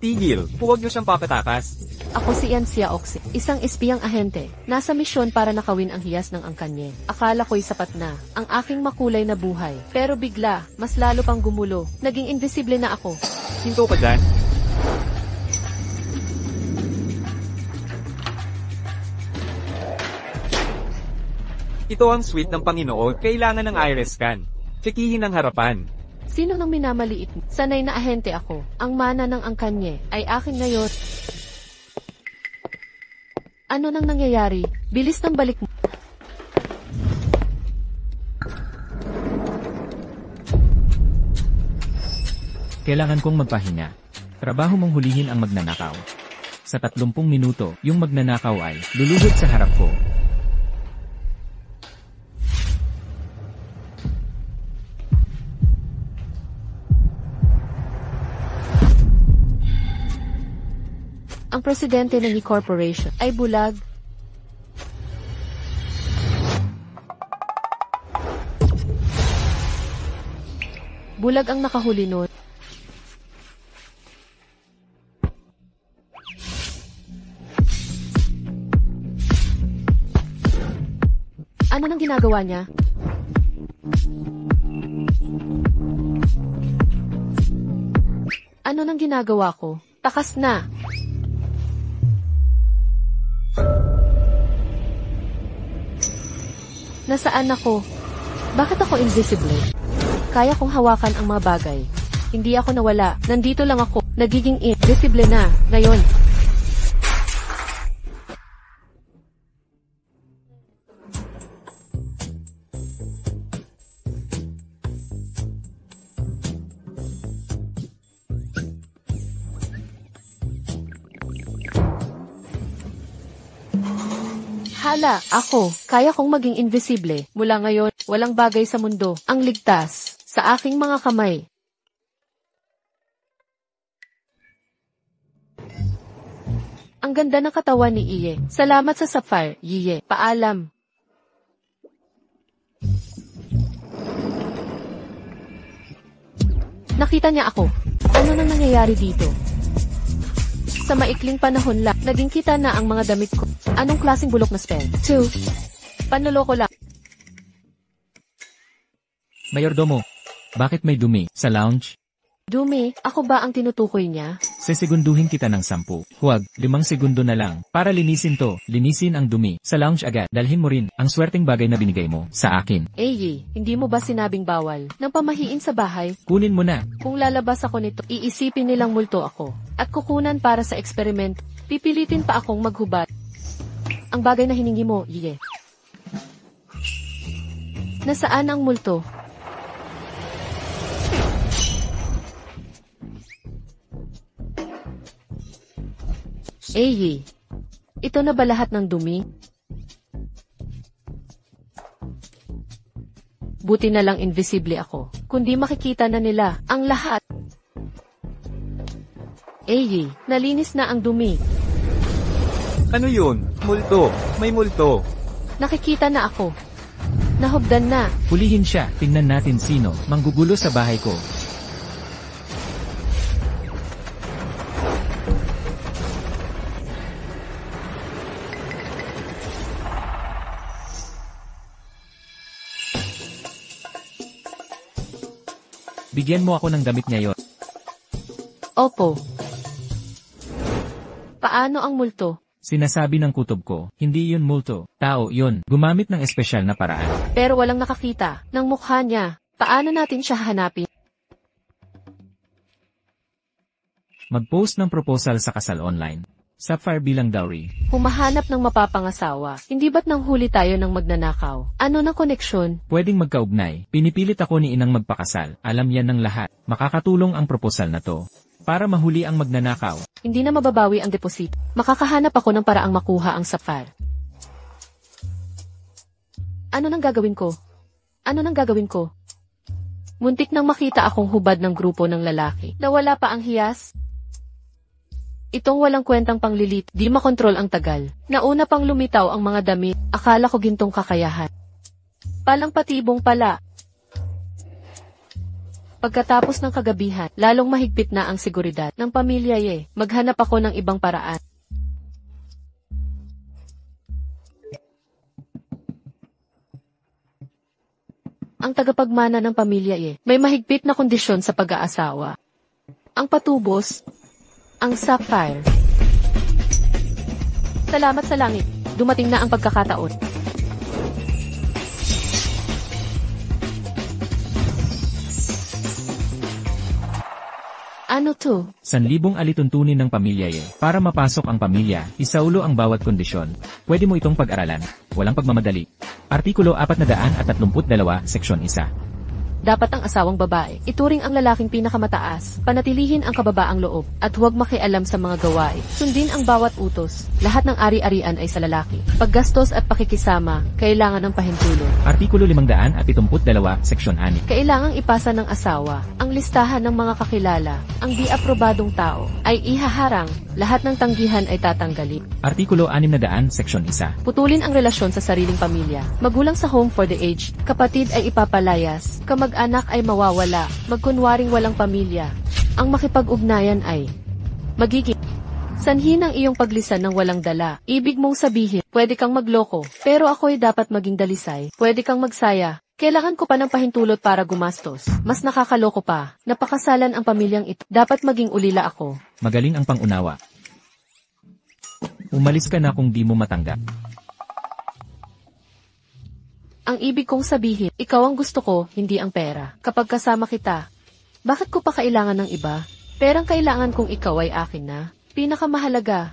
Tigil, huwag niyo siyang papatakas. Ako si Yancia Oxy, isang espiyang ahente. Nasa misyon para nakawin ang hiyas ng Angkanye. Akala ko'y sapat na ang aking makulay na buhay. Pero bigla, mas lalo pang gumulo. Naging invisible na ako. Hinto ka dyan. Ito ang suite ng Panginoon, kailangan ng iris scan. Tsekihin ang harapan. Sino nang minamaliit mo? Sanay na ahente ako. Ang mana ng Angkanye ay akin ngayon. Ano nang nangyayari? Bilis ng balik mo. Kailangan kong magpahinga. Trabaho mong hulihin ang magnanakaw. Sa 30 minuto, yung magnanakaw ay luluhod sa harap ko. Ang presidente ng E-Corporation ay bulag. Bulag ang nakahuli nun. Ano nang ginagawa niya? Ano nang ginagawa ko? Takas na! Nasaan ako? Bakit ako invisible? Kaya kong hawakan ang mga bagay. Hindi ako nawala. Nandito lang ako. Nagiging invisible na. Ngayon. Hala, ako, kaya kong maging invisible. Mula ngayon, walang bagay sa mundo ang ligtas sa aking mga kamay. Ang ganda ng katawan ni Iye. Salamat sa Sapphire, Iye. Paalam. Nakita niya ako. Ano nang nangyayari dito? Sa maikling panahon lang, naging kita na ang mga damit ko. Anong klaseng bulok na spell? 2. Panloloko lang. Mayordomo, bakit may dumi sa lounge? Dumi, ako ba ang tinutukoy niya? Sesegunduhin kita ng 10. Huwag, 5 segundo na lang. Para linisin to, linisin ang dumi. Sa lounge agad, dalhin mo rin ang swerteng bagay na binigay mo sa akin. Hindi mo ba sinabing bawal nang pamahiin sa bahay? Kunin mo na. Kung lalabas ako nito, iisipin nilang multo ako. At kukunan para sa eksperimento, pipilitin pa akong maghubad. Ang bagay na hiningi mo, Iye. Nasaan ang multo? Ito na ba lahat ng dumi? Buti na lang invisible ako, kundi makikita na nila ang lahat. Nalinis na ang dumi. Ano yun? Multo. May multo. Nakikita na ako. Nahubdan na. Hulihin siya, tingnan natin sino manggugulo sa bahay ko. Bigyan mo ako ng damit ngayon. Opo. Paano ang multo? Sinasabi ng kutob ko, hindi yun multo. Tao yun, gumamit ng espesyal na paraan. Pero walang nakakita ng mukha niya. Paano natin siya hanapin? Mag-post ng proposal sa kasal online. Sapphire bilang dowry. Humahanap ng mapapangasawa. Hindi ba't nang huli tayo ng magnanakaw? Ano na koneksyon? Pwedeng magkaugnay. Pinipilit ako ni inang magpakasal. Alam yan ng lahat. Makakatulong ang proposal na to. Para mahuli ang magnanakaw. Hindi na mababawi ang deposito. Makakahanap ako ng paraang makuha ang Sapphire. Ano nang gagawin ko? Ano nang gagawin ko? Muntik nang makita akong hubad ng grupo ng lalaki. Nawala pa ang hiyas. Itong walang kwentang panglilit, di makontrol ang tagal. Nauna pang lumitaw ang mga damit, akala ko gintong kakayahan. Palang patibong pala. Pagkatapos ng kagabihan, lalong mahigpit na ang seguridad ng pamilya Ye. Maghanap ako ng ibang paraan. Ang tagapagmana ng pamilya Ye, may mahigpit na kondisyon sa pag-aasawa. Ang patubos, ang sapphire. Salamat sa langit, dumating na ang pagkakataon. Ano to? 1,000 alituntunin ng pamilya Ye. Para mapasok ang pamilya, isaulo ang bawat kondisyon. Pwede mo itong pag-aralan. Walang pagmamadali. Artikulo 432, Seksyon 1. Dapat ang asawang babae, ituring ang lalaking pinakamataas, panatilihin ang kababaang loob, at huwag makialam sa mga gawain. Sundin ang bawat utos. Lahat ng ari-arian ay sa lalaki. Paggastos at pakikisama, kailangan ng pahintulot. Artikulo 572, Seksyon 6. Kailangang ipasa ng asawa ang listahan ng mga kakilala. Ang di-aprobadong tao ay ihaharang. Lahat ng tanggihan ay tatanggalin. Artikulo 600, Seksyon 1. Putulin ang relasyon sa sariling pamilya. Magulang sa home for the aged, kapatid ay ipapalayas, kamag-anak ay mawawala, magkunwaring walang pamilya. Ang makipag-ugnayan ay magiging sanhi ng iyong paglisan ng walang dala. Ibig mong sabihin, pwede kang magloko, pero ako'y dapat maging dalisay. Pwede kang magsaya. Kailangan ko pa ng pahintulot para gumastos. Mas nakakaloko pa. Napakasalan ang pamilyang ito. Dapat maging ulila ako. Magaling ang pangunawa. Umalis ka na kung di mo matanggap. Ang ibig kong sabihin, ikaw ang gusto ko, hindi ang pera. Kapag kasama kita, bakit ko pa kailangan ng iba? Perang kailangan kung ikaw ay akin na. Pinakamahalaga.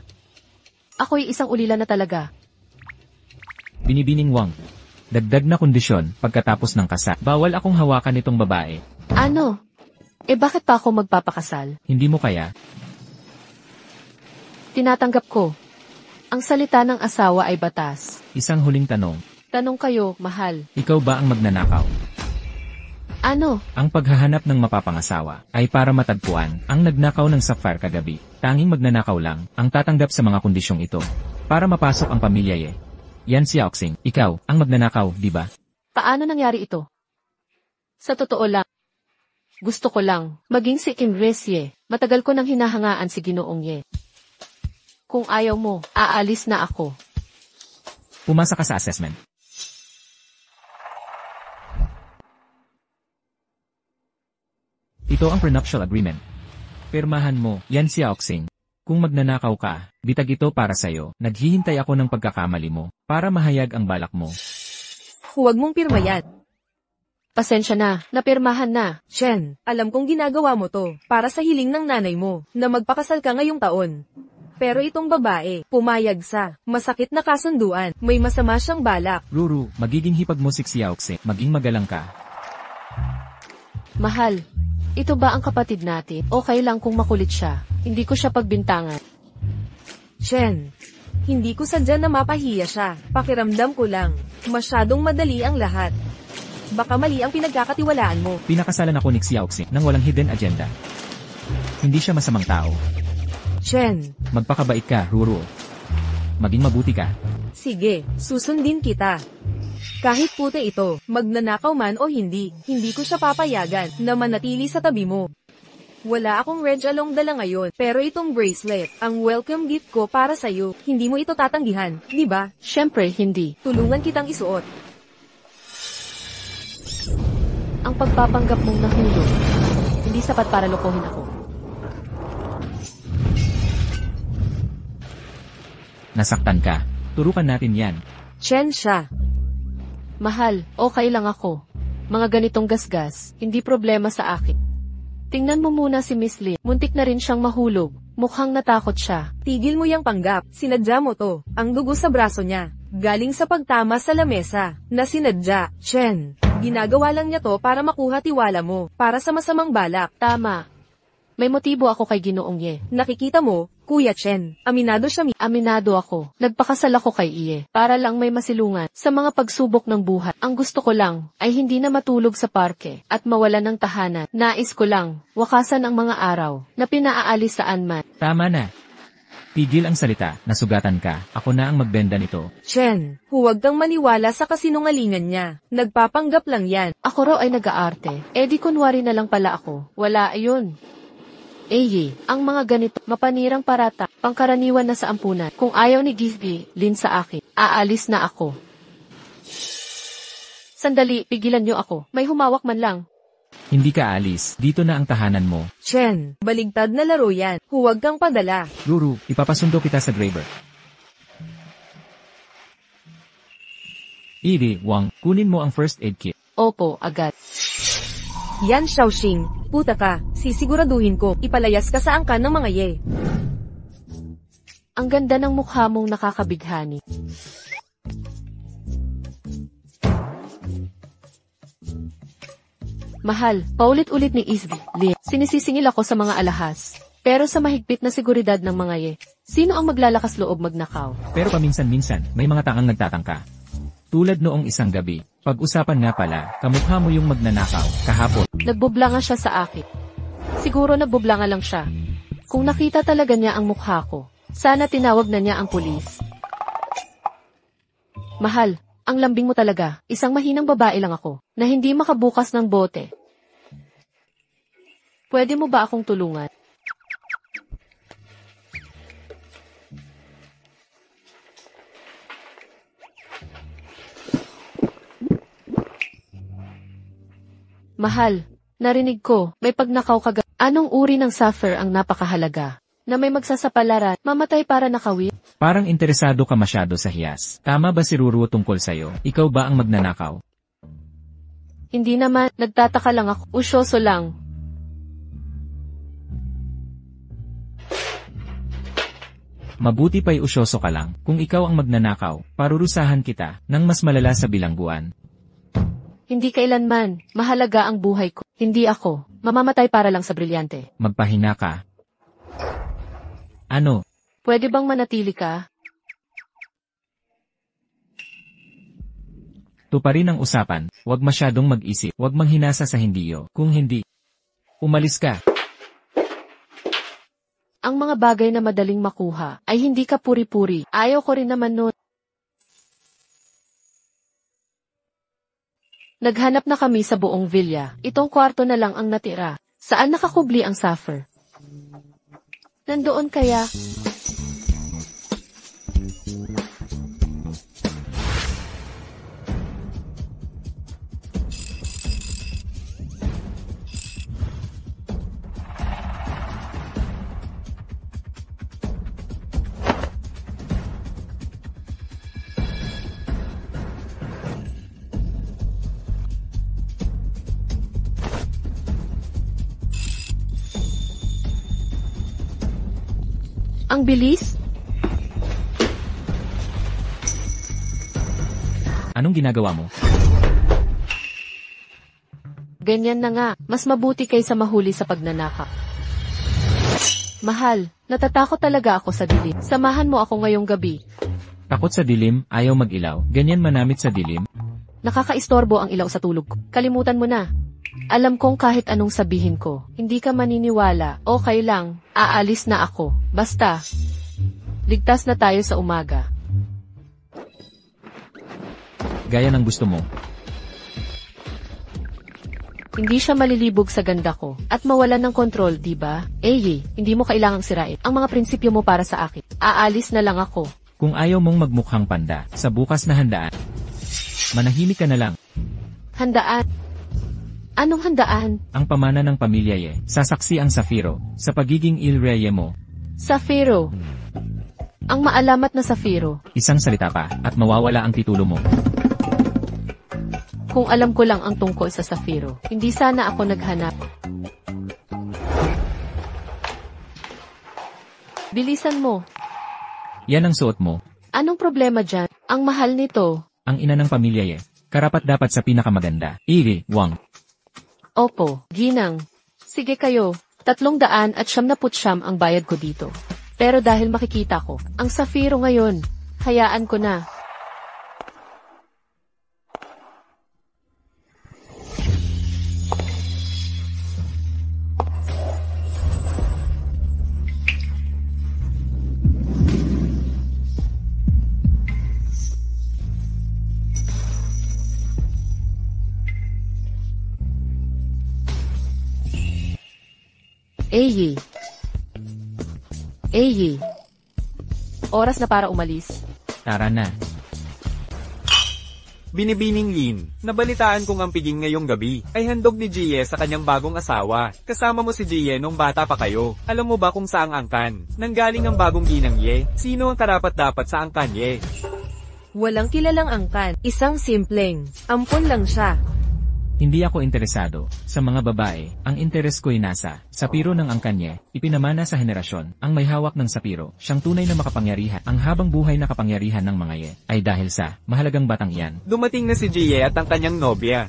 Ako'y isang ulila na talaga. Binibining Wang. Dagdag na kondisyon, pagkatapos ng kasal. Bawal akong hawakan itong babae. Ano? Bakit pa ako magpapakasal? Hindi mo kaya? Tinatanggap ko. Ang salita ng asawa ay batas. Isang huling tanong. Tanong kayo, mahal. Ikaw ba ang magnanakaw? Ano? Ang paghahanap ng mapapangasawa ay para matagpuan ang nagnakaw ng sapphire kagabi. Tanging magnanakaw lang ang tatanggap sa mga kondisyong ito. Para mapasok ang pamilya Ye. Yan si Auxing. Ikaw, ang magnanakaw, di ba? Paano nangyari ito? Sa totoo lang, gusto ko lang maging si Kim Ye. Matagal ko nang hinahangaan si Ginoong Ye. Kung ayaw mo, aalis na ako. Pumasa ka sa assessment. Ito ang prenuptial agreement. Pirmahan mo, yan si Auxing. Kung magnanakaw ka, bitag ito para sa'yo. Naghihintay ako ng pagkakamali mo, para mahayag ang balak mo. Huwag mong pirma yan. Pasensya na, napirmahan na. Shen, alam kong ginagawa mo to, para sa hiling ng nanay mo, na magpakasal ka ngayong taon. Pero itong babae, pumayag sa masakit na kasunduan, may masama siyang balak. Ruru, magiging hipagmusik si Auxing. Maging magalang ka. Mahal, ito ba ang kapatid natin? Okay lang kung makulit siya. Hindi ko siya pagbintangan. Shen, hindi ko sadya na mapahiya siya. Pakiramdam ko lang. Masyadong madali ang lahat. Baka mali ang pinagkakatiwalaan mo. Pinakasalan ako ni Xiaoxing nang walang hidden agenda. Hindi siya masamang tao. Shen, Magpakabait ka, Ruru. Maging mabuti ka. sige, susundin kita. Kahit puti ito, magnanakaw man o hindi, hindi ko siya papayagan na manatili sa tabi mo. Wala akong red along dala ngayon, pero itong bracelet, ang welcome gift ko para sa'yo. Hindi mo ito tatanggihan, di ba? Siyempre, hindi. Tulungan kitang isuot. Ang pagpapanggap mong nahulog, hindi sapat para lokohin ako. Nasaktan ka. Turukan natin yan. Chen siya. Mahal, okay lang ako. Mga ganitong gasgas, hindi problema sa akin. Tingnan mo muna si Miss Lin. Muntik na rin siyang mahulog. Mukhang natakot siya. Tigil mo yang panggap, sinadya mo to. Ang dugo sa braso niya, galing sa pagtama sa lamesa, na sinadya. Chen, ginagawa lang niya to para makuha tiwala mo, para sa masamang balak. Tama. May motibo ako kay Ginoong Ye. Nakikita mo, Kuya Chen, aminado siya Aminado ako. Nagpakasal ako kay Iye. Para lang may masilungan sa mga pagsubok ng buhay. Ang gusto ko lang ay hindi na matulog sa parke at mawalan ng tahanan. Nais ko lang wakasan ang mga araw na pinaaalis saan man. Tama na. Tigil ang salita, nasugatan ka, ako na ang magbenta nito. Chen, huwag kang maniwala sa kasinungalingan niya. Nagpapanggap lang yan. Ako raw ay nag-aarte. Eh di kunwari na lang pala ako. Wala ayun. Ang mga ganito, mapanirang parata, pangkaraniwan na sa ampunan. Kung ayaw ni Gizby, Lin sa akin, aalis na ako. Sandali, pigilan niyo ako. May humawak man lang. Hindi ka alis, dito na ang tahanan mo. Chen, baligtad na laro yan. Huwag kang padala. Guru, ipapasundo kita sa driver. Iri, Wang, kunin mo ang first aid kit. Opo, agad. Yan Xiaoxing, puta ka. Sisiguraduhin ko, ipalayas ka sa angkan ng mga ye. Ang ganda ng mukha mong nakakabighani. Mahal, paulit-ulit ni Izzy, Lin. Sinisisingil ako sa mga alahas. Pero sa mahigpit na seguridad ng mga ye, sino ang maglalakas loob magnakaw? Pero paminsan-minsan, may mga taang nagtatangka. Tulad noong isang gabi, pag-usapan nga pala, kamukha mo yung magnanakaw, kahapon. Nagbublanga siya sa akin. Siguro nagbublanga lang siya. Kung nakita talaga niya ang mukha ko, sana tinawag na niya ang pulis. Mahal, ang lambing mo talaga, isang mahinang babae lang ako, na hindi makabukas ng bote. Pwede mo ba akong tulungan? Mahal, narinig ko, may pagnakaw ka. Anong uri ng suffer ang napakahalaga? Na may magsasapalaran, mamatay para nakawin? Parang interesado ka masyado sa hiyas. Tama ba si Ruru tungkol sa'yo? Ikaw ba ang magnanakaw? Hindi naman, nagtataka lang ako. Usyoso lang. Mabuti pa'y usyoso ka lang. Kung ikaw ang magnanakaw, parurusahan kita ng mas malala sa bilangguan. Hindi kailanman, mahalaga ang buhay ko. Hindi ako, mamamatay para lang sa brilyante. Magpahina ka. Ano? Pwede bang manatili ka? Tuparin ang usapan, huwag masyadong mag-isip, huwag manghinasa sa hindiyo. Kung hindi, umalis ka. Ang mga bagay na madaling makuha ay hindi ka puri-puri. Ayaw ko rin naman nun. Naghanap na kami sa buong villa. Itong kwarto na lang ang natira. Saan nakakubli ang suffer? Nandoon kaya? Ang bilis? Anong ginagawa mo? Ganyan na nga, mas mabuti kaysa mahuli sa pagnanakaw. Mahal, natatakot talaga ako sa dilim. Samahan mo ako ngayong gabi. Takot sa dilim, ayaw mag-ilaw, ganyan manamit sa dilim. Nakakaistorbo ang ilaw sa tulog ko. Kalimutan mo na. Alam kong kahit anong sabihin ko, hindi ka maniniwala, okay lang, aalis na ako. Basta, ligtas na tayo sa umaga. Gaya ng gusto mo. Hindi siya malilibog sa ganda ko, at mawalan ng kontrol, di ba? Hindi mo kailangang sirain ang mga prinsipyo mo para sa akin. Aalis na lang ako. Kung ayaw mong magmukhang panda, sa bukas na handaan, manahimik ka na lang. Handaan? Anong handaan? Ang pamana ng pamilya Ye, sasaksi ang Safiro, sa pagiging Il Reye mo. Safiro. Ang maalamat na Safiro. Isang salita pa, at mawawala ang titulo mo. Kung alam ko lang ang tungkol sa Safiro, hindi sana ako naghanap. Bilisan mo. Yan ang suot mo. Anong problema dyan? Ang mahal nito. Ang ina ng pamilya Ye, karapat dapat sa pinakamaganda. Iri, Wang. Opo, ginang. Sige kayo, 300 at 99 ang bayad ko dito. Pero dahil makikita ko, ang Safiro ngayon, hayaan ko na. Eyi. Eyi. Oras na para umalis. Tara na. Binibining Lin, nabalitaan kong ang piging ngayong gabi, ay handog ni Jie sa kanyang bagong asawa. Kasama mo si Jie nung bata pa kayo. Alam mo ba kung saang angkan? Nanggaling ang bagong ginang Ye? Sino ang karapat-dapat sa angkan Ye? Walang kilalang angkan, isang simpleng, ampon lang siya. Hindi ako interesado sa mga babae. Ang interes ko'y nasa sapiro ng angkanye. Ipinamana sa henerasyon. Ang may hawak ng sapiro, siyang tunay na makapangyarihan. Ang habang buhay na kapangyarihan ng mga ye, ay dahil sa mahalagang batang iyan. Dumating na si Jie at ang kanyang nobya.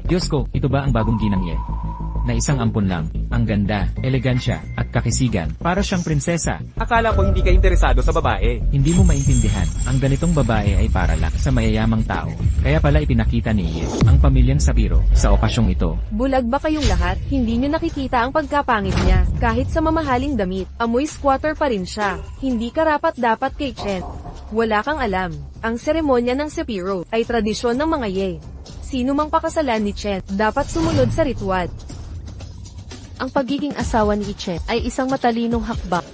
Diyos ko, ito ba ang bagong ginang ye? Na isang ampon lang, ang ganda, elegansya, at kakisigan, para siyang prinsesa. Akala ko hindi ka interesado sa babae. Hindi mo maintindihan, ang ganitong babae ay para lang sa mayayamang tao. Kaya pala ipinakita ni Iye, ang pamilyang Sapiro, sa okasyong ito. Bulag ba kayong lahat? Hindi nyo nakikita ang pagkapangit niya. Kahit sa mamahaling damit, amoy squatter pa rin siya. Hindi karapat-dapat kay Chen. Wala kang alam. Ang seremonya ng Sapiro ay tradisyon ng mga Ye. Sino mang pakasalan ni Chen, dapat sumunod sa ritual. Ang pagiging asawa ni Chen ay isang matalinong hakbang.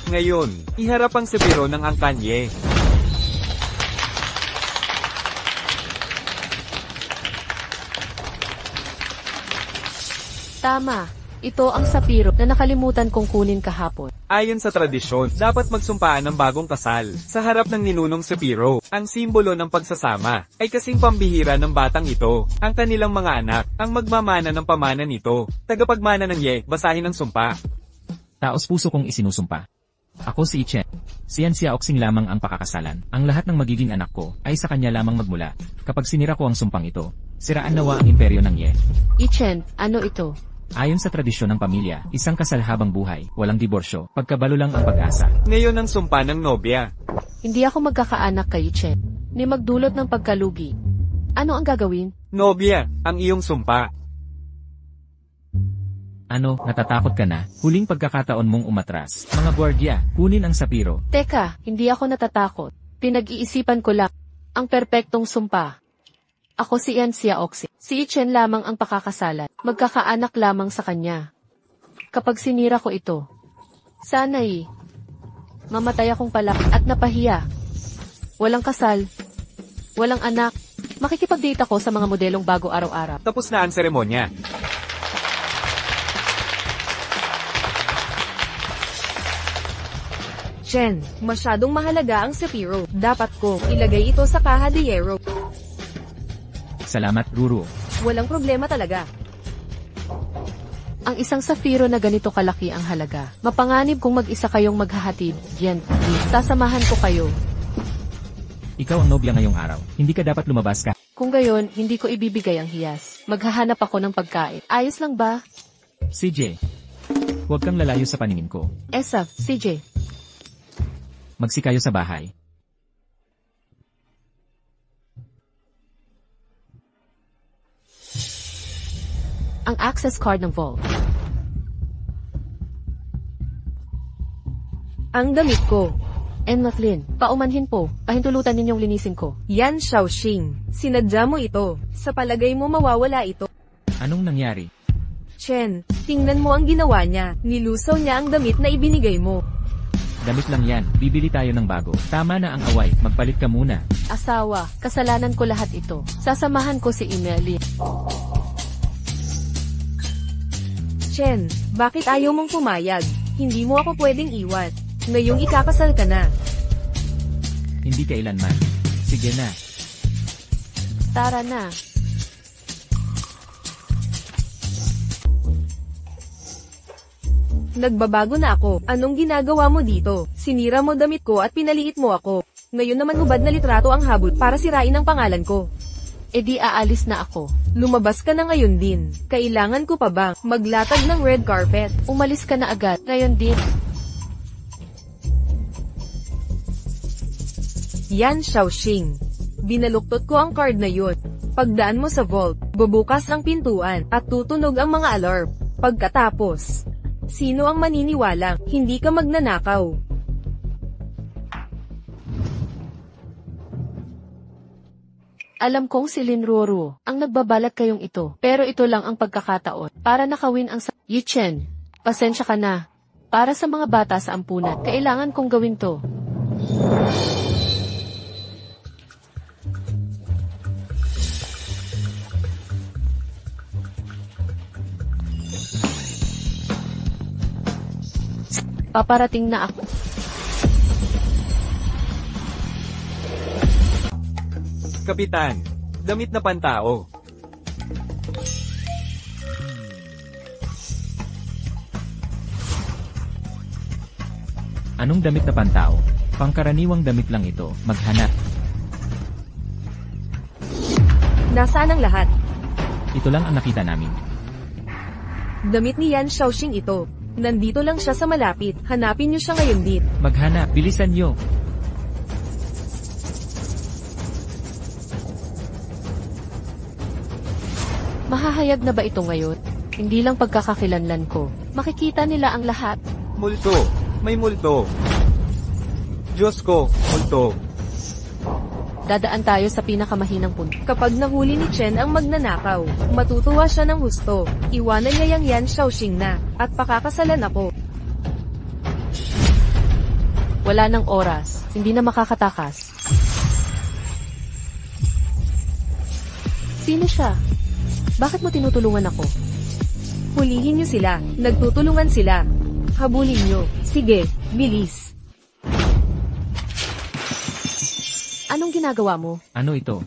Ngayon, iharap ang Sapiro ng angkan Ye. Tama, ito ang sapiro na nakalimutan kong kunin kahapon. Ayon sa tradisyon, dapat magsumpaan ng bagong kasal. Sa harap ng ninunong Sapiro, ang simbolo ng pagsasama, ay kasing pambihira ng batang ito. Ang kanilang mga anak, ang magmamana ng pamana nito. Tagapagmana ng Ye, basahin ang sumpa. Taos puso kong isinusumpa. Ako si Ichen. Si Yan Xiaoxing lamang ang pakakasalan. Ang lahat ng magiging anak ko, ay sa kanya lamang magmula. Kapag sinira ko ang sumpang ito, siraan nawa ang imperyo ng Ye. Ichen, ano ito? Ayon sa tradisyon ng pamilya, isang kasal habang buhay, walang diborsyo, pagkabalo lang ang pag-asa. Ngayon ang sumpa ng nobya. Hindi ako magkakaanak kay Chen, ni magdulot ng pagkalugi. Ano ang gagawin? Nobya, ang iyong sumpa. Ano, natatakot ka na? Huling pagkakataon mong umatras. Mga gwardiya, kunin ang sapiro. Teka, hindi ako natatakot. Pinag-iisipan ko lang. Ang perpektong sumpa. Ako si Yan Xiaoxing. Si Chen lamang ang pakakasalan. Magkakaanak lamang sa kanya. Kapag sinira ko ito, sana'y mamatay akong pala at napahiya. Walang kasal. Walang anak. Makikipag-date ako sa mga modelong bago araw-araw. Tapos na ang seremonya. Chen, masyadong mahalaga ang Sapiro. Dapat ko ilagay ito sa kaha de hierro. Salamat, Ruru. Walang problema talaga. Ang isang sapiro na ganito kalaki ang halaga. Mapanganib kung mag-isa kayong maghahatid. Yan, sasamahan ko kayo. Ikaw ang nobya ngayong araw. Hindi ka dapat lumabas ka. Kung gayon, hindi ko ibibigay ang hiyas. Maghahanap ako ng pagkain. Ayos lang ba? CJ. Huwag kang lalayo sa paningin ko. Esaf, CJ. Magsikayo sa bahay. Ang access card ng vault. Ang damit ko. Maclean, paumanhin po. Pahintulutan ninyong linisin ko. Yan Xiaoxing. Sinadya mo ito. Sa palagay mo mawawala ito. Anong nangyari? Chen, tingnan mo ang ginawa niya. Nilusaw niya ang damit na ibinigay mo. Damit lang yan. Bibili tayo ng bago. Tama na ang away. Magpalit ka muna. Asawa, kasalanan ko lahat ito. Sasamahan ko si Imelin. Chen, bakit ayaw mong pumayag? Hindi mo ako pwedeng iwan. Ngayong ikakasal ka na. Hindi kailanman. Sige na. Tara na. Nagbabago na ako. Anong ginagawa mo dito? Sinira mo damit ko at pinaliit mo ako. Ngayon naman hubad na litrato ang habol para sirain ang pangalan ko. E di aalis na ako. Lumabas ka na ngayon din. Kailangan ko pa bang maglatag ng red carpet? Umalis ka na agad. Ngayon din. Yan Xiaoxing. Binaluktot ko ang card na yun. Pagdaan mo sa vault, bubukas ang pintuan, at tutunog ang mga alarm. Pagkatapos, sino ang maniniwalang hindi ka magnanakaw? Alam kong si Lin Ruoruo ang nagbabalak kayong ito, pero ito lang ang pagkakataon para nakawin ang Yi Chen, pasensya ka na. Para sa mga bata sa ampunan, kailangan kong gawin to. Paparating na ako. Kapitan, damit na pantao. Anong damit na pantao? Pangkaraniwang damit lang ito, maghanap. Nasaan ang lahat? Ito lang ang nakita namin. Damit ni Yan Shaoxing ito. Nandito lang siya sa malapit. Hanapin niyo siya ngayon dit. Maghanap, bilisan nyo. Mahahayag na ba ito ngayon? Hindi lang pagkakakilanlan ko. Makikita nila ang lahat. Multo. May multo. Diyos ko, multo. Dadaan tayo sa pinakamahinang punto. Kapag nahuli ni Chen ang magnanakaw, matutuwa siya ng husto. Iwanan niya yang Yan Shaoxing na, at pakakasalan ako. Wala nang oras. Hindi na makakatakas. Sino siya? Bakit mo tinutulungan ako? Hulihin niyo sila. Nagtutulungan sila. Habulin niyo. Sige, bilis. Anong ginagawa mo? Ano ito?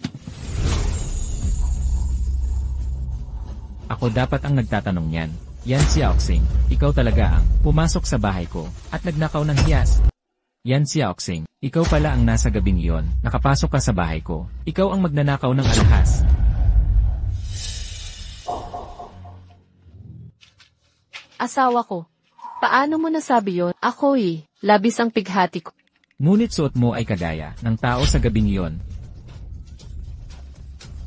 Ako dapat ang nagtatanong niyan. Yan si Oxing. Ikaw talaga ang pumasok sa bahay ko at nagnakaw ng hiyas. Yan si Oxing. Ikaw pala ang nasa gabing iyon. Nakapasok ka sa bahay ko. Ikaw ang magnanakaw ng alahas. Asawa ko. Paano mo nasabi yon? Ako'y labis ang pighati ko. Ngunit suot mo ay kagaya ng tao sa gabing iyon.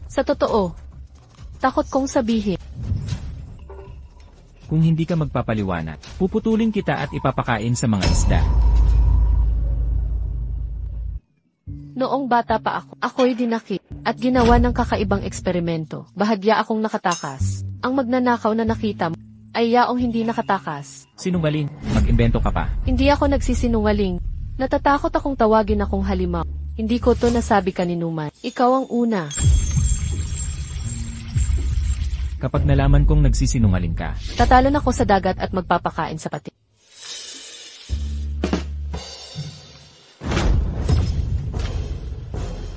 Sa totoo, takot kong sabihin. Kung hindi ka magpapaliwanag, puputulin kita at ipapakain sa mga isda. Noong bata pa ako'y dinakip at ginawa ng kakaibang eksperimento. Bahagya akong nakatakas. Ang magnanakaw na nakita mo ay yaong hindi nakatakas. Sinungaling, mag-imbento ka pa. Hindi ako nagsisinungaling. Natatakot akong tawagin akong halimaw. Hindi ko to nasabi kaninuman. Ikaw ang una. Kapag nalaman kong nagsisinungaling ka, Tatalon ako sa dagat at magpapakain sa pati.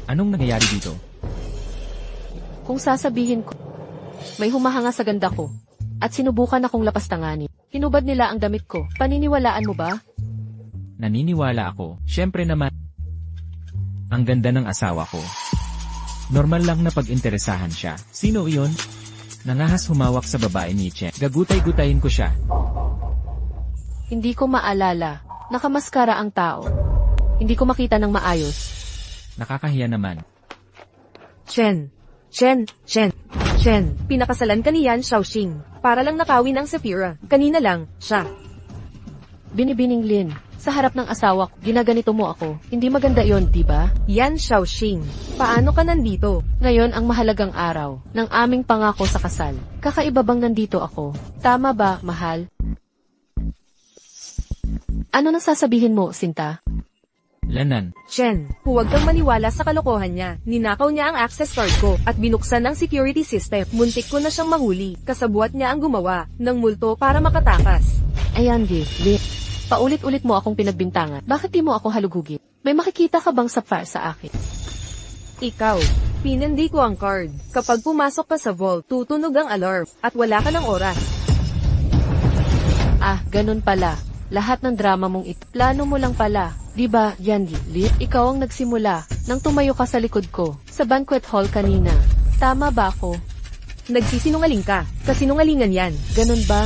anong nangyayari dito? Kung sasabihin ko, may humahanga sa ganda ko. At sinubukan akong lapastanganin. Hinubad nila ang damit ko. Paniniwalaan mo ba? Naniniwala ako, syempre naman. Ang ganda ng asawa ko. Normal lang na pag-interesahan siya. Sino iyon? Nangahas humawak sa babae ni Chen. Gagutay-gutayin ko siya. Hindi ko maalala. Nakamaskara ang tao. Hindi ko makita ng maayos. Nakakahiya naman. Chen. Pinakasalan ka ni Yan Shaoxing. Para lang nakawin ang Sapphira. Kanina lang, siya. Binibining Lin, sa harap ng asawa ko, ginaganito mo ako. Hindi maganda yon, di ba? Yan Shaoxing. Paano ka nandito? Ngayon ang mahalagang araw ng aming pangako sa kasal. Kakaiba bang nandito ako? Tama ba, mahal? Ano nang sasabihin mo, Sinta? Lanan. Chen, huwag kang maniwala sa kalokohan niya. Ninakaw niya ang access card ko at binuksan ang security system. Muntik ko na siyang mahuli. Kasabuat niya ang gumawa ng multo para makatakas. Ayan, Lin. Paulit-ulit mo akong pinagbintangan. Bakit di mo ako halugugin? May makikita ka bang sapphire sa akin? Ikaw, pinindi ko ang card. Kapag pumasok ka sa vault, tutunog ang alarm at wala ka ng oras. Ah, ganun pala. Lahat ng drama mong ito. Plano mo lang pala. Diba, Yandy, Lit? Ikaw ang nagsimula nang tumayo ka sa likod ko sa banquet hall kanina. Tama ba ako? Nagsisinungaling ka. Kasinungalingan yan. Ganun ba?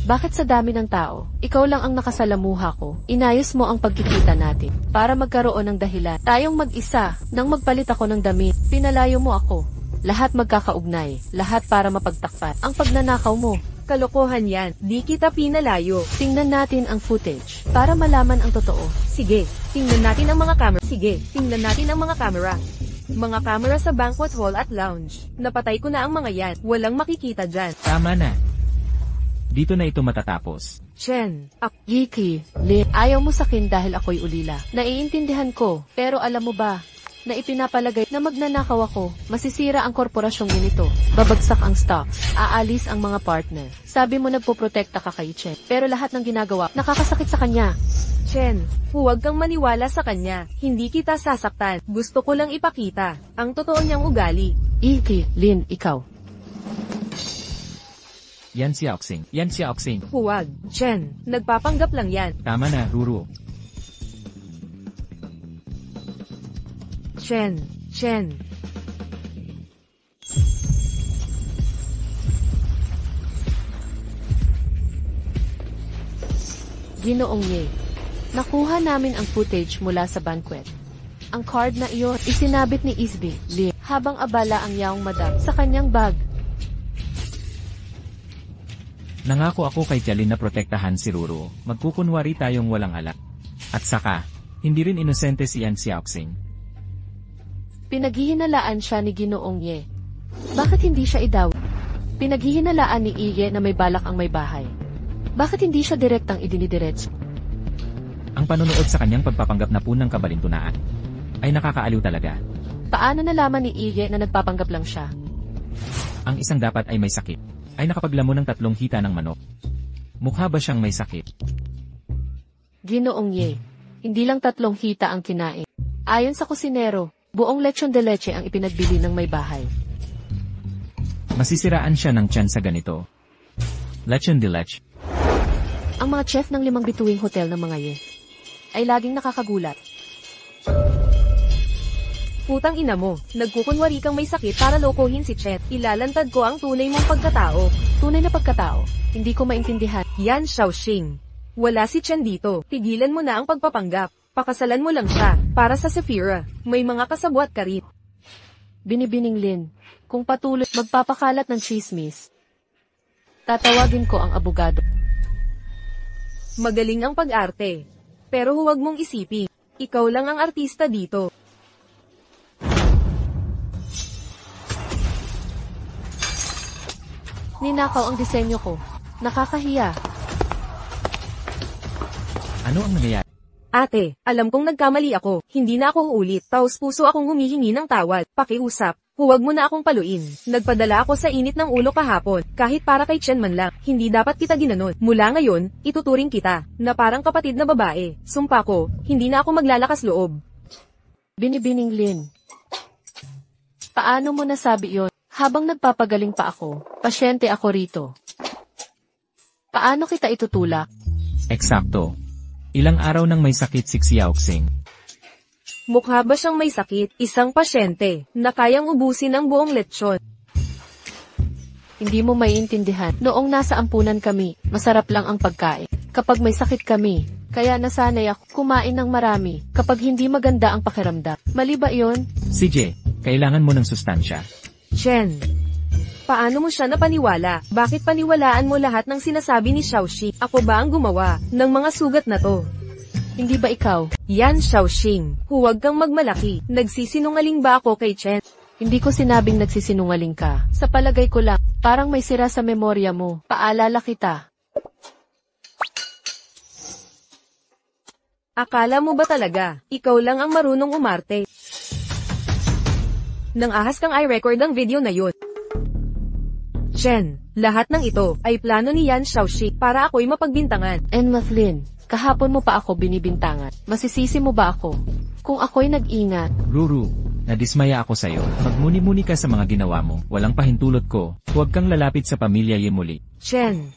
Bakit sa dami ng tao, ikaw lang ang nakasalamuha ko? Inayos mo ang pagkikita natin para magkaroon ng dahilan. Tayong mag-isa nang magpalit ako ng damit. Pinalayo mo ako. Lahat magkakaugnay. Lahat para mapagtakpan ang pagnanakaw mo. Kalokohan yan. Di kita pinalayo. Tingnan natin ang footage para malaman ang totoo. Sige, tingnan natin ang mga camera. Mga camera sa banquet hall at lounge. Napatay ko na ang mga yan. Walang makikita dyan. Tama na. Dito na ito matatapos. Chen, Yiki, Lin, ayaw mo sakin dahil ako'y ulila. Naiintindihan ko, pero alam mo ba, na ipinapalagay na magnanakaw ako, masisira ang korporasyong ganito. Babagsak ang stocks, aalis ang mga partner. Sabi mo nagpoprotekta ka kay Chen, pero lahat ng ginagawa, nakakasakit sa kanya. Chen, huwag kang maniwala sa kanya. Hindi kita sasaktan. Gusto ko lang ipakita ang totoo niyang ugali. Yiki, Lin, ikaw. Yan si Oxing. Yan si Oxing. Huwag, Chen. Nagpapanggap lang yan. Tama na, Ruru. Chen. Ginoong Ye. Nakuha namin ang footage mula sa banquet. Ang card na iyon, isinabit ni Isbi, Lin, habang abala ang yaong madam sa kanyang bag. Nangako ako kay Jalin na protektahan si Ruru. Magkukunwari tayong walang alak. At saka, hindi rin inosente si Yan Xiaoxing. Pinaghihinalaan siya ni Ginoong Ye. Bakit hindi siya idaw? Pinaghihinalaan ni Iye na may balak ang may bahay. Bakit hindi siya direktang idinidiretso? Ang panonood sa kanyang pagpapanggap na punang kabalintunaan ay nakakaaliw talaga. Paano nalaman ni Iye na nagpapanggap lang siya? Ang isang dapat ay may sakit, ay nakapaglamon ng 3 hita ng manok. Mukha ba siyang may sakit? Ginoong Ye, hindi lang 3 hita ang kinain. Ayon sa kusinero, buong lechon de leche ang ipinagbili ng may bahay. Masisiraan siya ng tiyan sa ganito. Lechon de leche. Ang mga chef ng 5 bituing hotel ng mga Ye ay laging nakakagulat. Putang ina mo, nagkukunwari kang may sakit para lokohin si Chet. Ilalantad ko ang tunay mong pagkatao. Tunay na pagkatao, hindi ko maintindihan. Yan Xiaoxing. Wala si Chen dito. Tigilan mo na ang pagpapanggap. Pakasalan mo lang siya. Para sa Sephira, may mga kasabwat ka rin. Binibining Lin, kung patuloy magpapakalat ng chismis, tatawagin ko ang abogado. Magaling ang pag-arte. Pero huwag mong isipin, ikaw lang ang artista dito. Ninakaw ang disenyo ko. Nakakahiya. Ano ang nangyayari? Ate, alam kong nagkamali ako. Hindi na ako uulit. Taos puso akong humihingi ng tawad. Pakiusap. Huwag mo na akong paluin. Nagpadala ako sa init ng ulo kahapon. Kahit para kay Chen man lang. Hindi dapat kita ginanon. Mula ngayon, ituturing kita na parang kapatid na babae. Sumpa ko, hindi na ako maglalakas loob. Binibining Lin. Paano mo nasabi yon? Habang nagpapagaling pa ako, pasyente ako rito. Paano kita itutulak? Eksakto. Ilang araw nang may sakit si Xiaoxing. Mukha ba siyang may sakit? Isang pasyente na kayang ubusin ang buong lechon. Hindi mo maiintindihan. Noong nasa ampunan kami, masarap lang ang pagkain. Kapag may sakit kami, kaya nasanay ako kumain ng marami kapag hindi maganda ang pakiramdam. Mali ba iyon? CJ, kailangan mo ng sustansya. Chen, paano mo siya napaniwala? Bakit paniwalaan mo lahat ng sinasabi ni Xiaoxing? Ako ba ang gumawa ng mga sugat na to? Hindi ba ikaw? Yan Xiaoxing, huwag kang magmalaki. Nagsisinungaling ba ako kay Chen? Hindi ko sinabing nagsisinungaling ka. Sa palagay ko lang, parang may sira sa memorya mo. Paalala kita. Akala mo ba talaga, ikaw lang ang marunong umarte? Nang ahas kang i-record ang video na yun. Chen, lahat ng ito ay plano ni Yan Xiaoxing para ako'y mapagbintangan. And Mathlin, kahapon mo pa ako binibintangan. Masisisi mo ba ako? Kung ako'y nag-ingat. Ruru, nadismaya ako sa'yo. Magmuni-muni ka sa mga ginawa mo. Walang pahintulot ko. Huwag kang lalapit sa pamilya Ye muli. Chen,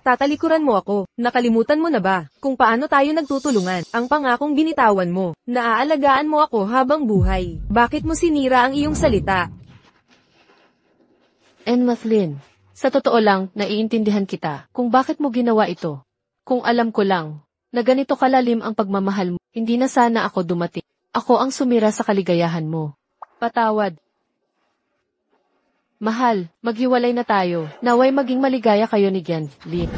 tatalikuran mo ako. Nakalimutan mo na ba kung paano tayo nagtutulungan? Ang pangakong binitawan mo, naaalagaan mo ako habang buhay. Bakit mo sinira ang iyong salita? And Mathlin, sa totoo lang, naiintindihan kita kung bakit mo ginawa ito. Kung alam ko lang, na ganito kalalim ang pagmamahal mo, hindi na sana ako dumating. Ako ang sumira sa kaligayahan mo. Patawad. Mahal, maghiwalay na tayo. Naway maging maligaya kayo ni Gian, Lin.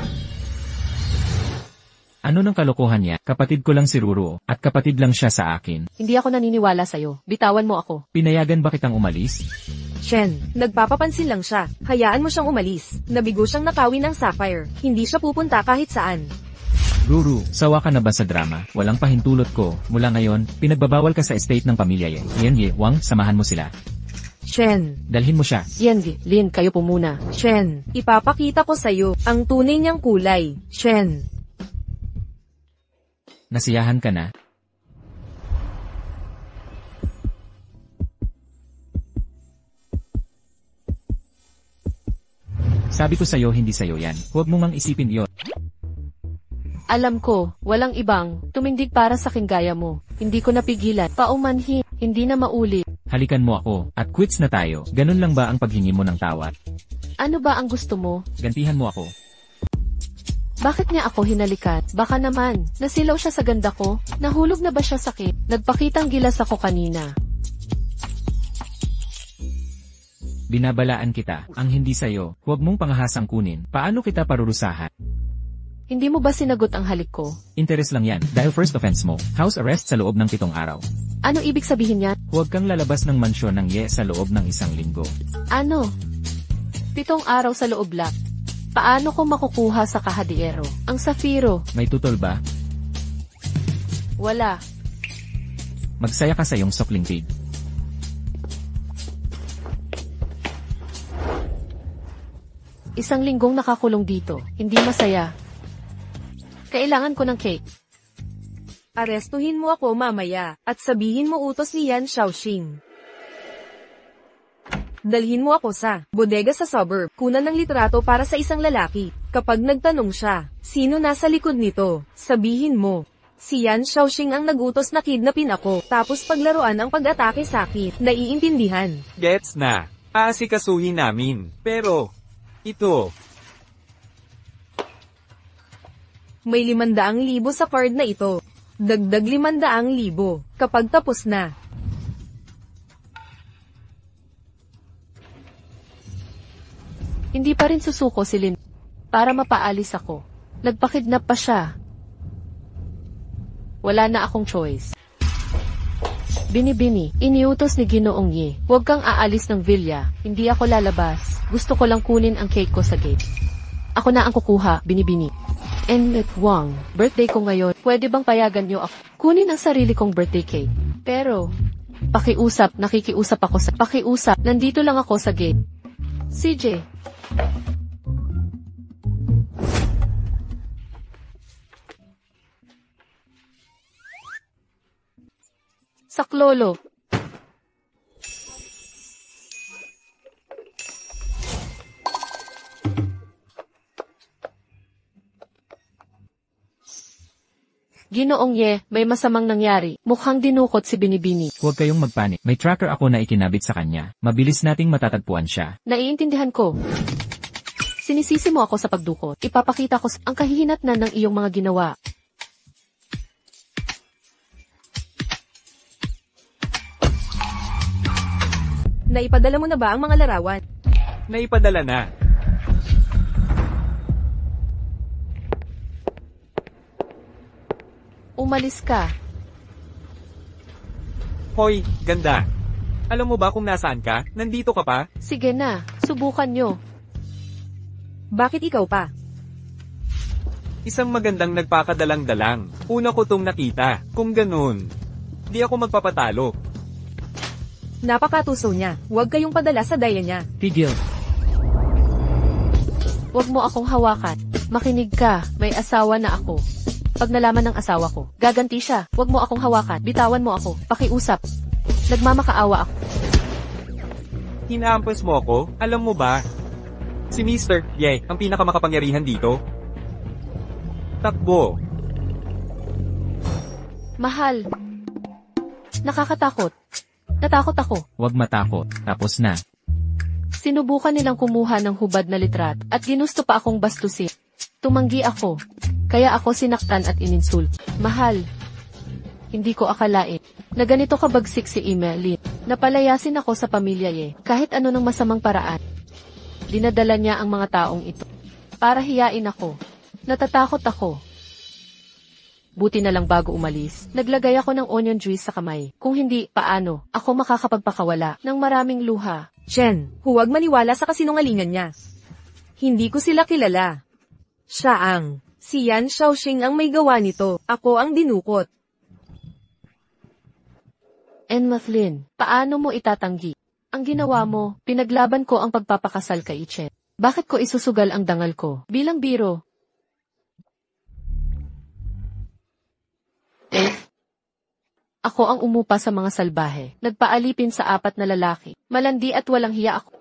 Ano ng kalokohan niya? Kapatid ko lang si Ruru, at kapatid lang siya sa akin. Hindi ako naniniwala sa'yo. Bitawan mo ako. Pinayagan ba kitang umalis? Shen, nagpapapansin lang siya. Hayaan mo siyang umalis. Nabigo siyang nakawin ng Sapphire. Hindi siya pupunta kahit saan. Ruru, sawa ka na ba sa drama? Walang pahintulot ko. Mula ngayon, pinagbabawal ka sa estate ng pamilya Ye. Ye, Wang, samahan mo sila. Shen, Dalhin mo siya. Yengi, Lin, kayo po muna. Shen, ipapakita ko sa'yo ang tunay niyang kulay. Shen. Nasiyahan ka na? Sabi ko sa'yo hindi sa'yo yan. Huwag mo mang isipin iyon. Alam ko, walang ibang tumindig para sa gaya mo. Hindi ko napigilan. Paumanhin, hindi na mauli. Halikan mo ako, at quits na tayo. Ganun lang ba ang paghingi mo ng tawad? Ano ba ang gusto mo? Gantihan mo ako. Bakit niya ako hinalikan? Baka naman, nasilaw siya sa ganda ko? Nahulog na ba siya sakit? Nagpakitang gilas ako kanina. Binabalaan kita, ang hindi sa'yo. Huwag mong pangahasang kunin. Paano kita parurusahan? Hindi mo ba sinagot ang halik ko? Interes lang yan, dahil first offense mo. House arrest sa loob ng 7 araw. Ano ibig sabihin niyan? Huwag kang lalabas ng mansyon ng Ye sa loob ng 1 linggo. Ano? 7 araw sa loob lang. Paano ko makukuha sa kahadiero? Ang safiro? May tutol ba? Wala. Magsaya ka sa iyong sukling pig. Isang linggong nakakulong dito. Hindi masaya. Kailangan ko ng cake. Arestuhin mo ako mamaya, at sabihin mo utos ni Yan Shaoxing. Dalhin mo ako sa bodega sa suburb, kunan ng litrato para sa isang lalaki. Kapag nagtanong siya, sino nasa likod nito, sabihin mo, si Yan Shaoxing ang nagutos na kidnapin ako, tapos paglaruan ang pag-atake sa akin. Naiintindihan? Gets na. Aasikasuhin namin. Pero, ito. May 500,000 sa card na ito. Dagdag 500,000 kapag tapos na. Hindi pa rin susuko si Lin. Para mapaalis ako. Nagpakidnap pa siya. Wala na akong choice. Bini-bini, iniutos ni Ginoong Yi. Huwag kang aalis ng villa. Hindi ako lalabas. Gusto ko lang kunin ang cake ko sa gate. Ako na ang kukuha, bini-bini. And Wang, birthday ko ngayon. Pwede bang payagan niyo ako? Kunin ang sarili kong birthday cake. Pero, nakikiusap ako sa pakiusap. Nandito lang ako sa gate. CJ. Saklolo. Ginoong Ye, may masamang nangyari. Mukhang dinukot si Binibini. Huwag kayong magpanik. May tracker ako na ikinabit sa kanya. Mabilis nating matatagpuan siya. Naiintindihan ko. Sinisisi mo ako sa pagdukot. Ipapakita ko ang kahihinatnan ng iyong mga ginawa. Naipadala mo na ba ang mga larawan? Naipadala na. Umalis ka. Hoy, ganda. Alam mo ba kung nasaan ka? Nandito ka pa? Sige na, subukan nyo. Bakit ikaw pa? Isang magandang nagpakadalang-dalang. Una ko tong nakita. Kung ganun, di ako magpapatalo. Napakatuso niya. Huwag kayong padala sa daya niya. Tigil. Huwag mo akong hawakan. Makinig ka, may asawa na ako. Pag nalaman ng asawa ko, gaganti siya. Huwag mo akong hawakan. Bitawan mo ako. Pakiusap. Nagmamakaawa ako. Hinaampas mo ako? Alam mo ba? Si Mr. Ye, ang pinakamakapangyarihan dito. Takbo. Mahal. Nakakatakot. Natakot ako. Huwag matakot. Tapos na. Sinubukan nilang kumuha ng hubad na litrat at ginusto pa akong bastusin. Tumanggi ako. Kaya ako sinaktan at ininsul. Mahal. Hindi ko akalain na ganito kabagsik si Emeline. Napalayasin ako sa pamilya Ye. Kahit ano ng masamang paraan. Dinadala niya ang mga taong ito. Para hiyain ako. Natatakot ako. Buti na lang bago umalis, naglagay ako ng onion juice sa kamay. Kung hindi, paano? Ako makakapagpakawala ng maraming luha. Chen, huwag maniwala sa kasinungalingan niya. Hindi ko sila kilala. Siya si Yan Shaoxing ang may gawa nito. Ako ang dinukot. Mathlin, paano mo itatanggi? Ang ginawa mo, pinaglaban ko ang pagpapakasal kay Chen. Bakit ko isusugal ang dangal ko? Bilang biro. Ako ang umupa sa mga salbahe. Nagpaalipin sa 4 na lalaki. Malandi at walang hiya ako.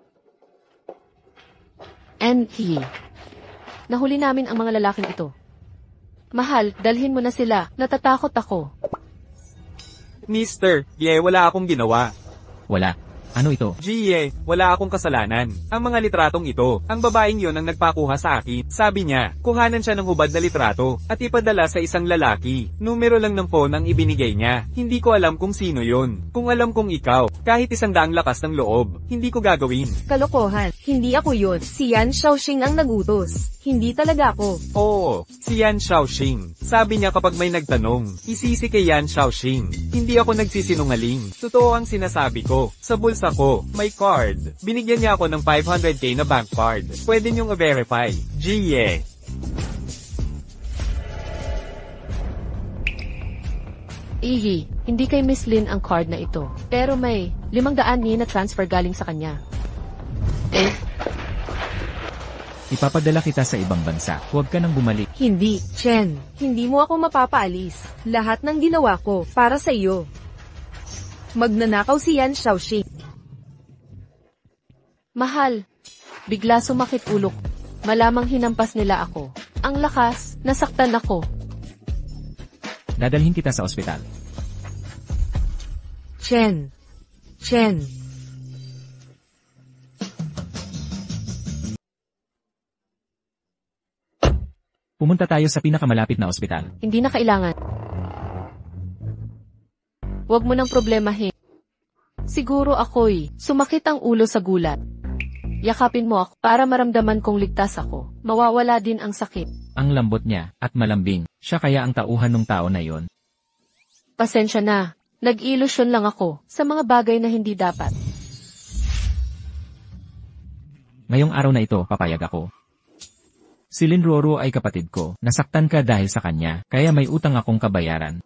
Nahuli namin ang mga lalaking ito. Mahal, dalhin mo na sila. Natatakot ako. Mister, wala akong ginawa. Wala. Ano ito? Wala akong kasalanan. Ang mga litratong ito, ang babaeng yon ang nagpakuha sa akin. Sabi niya, kuhanan siya ng hubad na litrato, at ipadala sa isang lalaki. Numero lang ng phone ang ibinigay niya. Hindi ko alam kung sino yon. Kung alam kong ikaw, kahit 100 lakas ng loob, hindi ko gagawin. Kalokohan. Hindi ako yun. Si Yan Shaoxing ang nagutos. Hindi talaga ako. Oo, si Yan Shaoxing. Sabi niya kapag may nagtanong, isisi kay Yan Shaoxing. Hindi ako nagsisinungaling. Totoo ang sinasabi ko. Sa bulsa ko, may card. Binigyan niya ako ng 500k na bank card. Pwede niyong i-verify. Hindi kay Miss Lin ang card na ito. Pero may 500 ni na transfer galing sa kanya. Ipapadala kita sa ibang bansa. Huwag ka nang bumalik. Hindi, Chen. Hindi mo ako mapapaalis. Lahat ng ginawa ko, para sa iyo. Magnanakaw si Yan Shaoxing. Mahal. Bigla sumakit ulo ko. Malamang hinampas nila ako. Ang lakas, nasaktan ako. Dadalhin kita sa ospital. Chen. Pumunta tayo sa pinakamalapit na ospital. Hindi na kailangan. Huwag mo nang problemahin. Siguro ako'y sumakit ang ulo sa gulat. Yakapin mo ako para maramdaman kong ligtas ako. Mawawala din ang sakit. Ang lambot niya at malambing. Siya kaya ang tauhan ng tao na yon. Pasensya na. Nag-ilusyon lang ako sa mga bagay na hindi dapat. Ngayong araw na ito, papayag ako. Si Lin Roro ay kapatid ko. Nasaktan ka dahil sa kanya, kaya may utang akong kabayaran.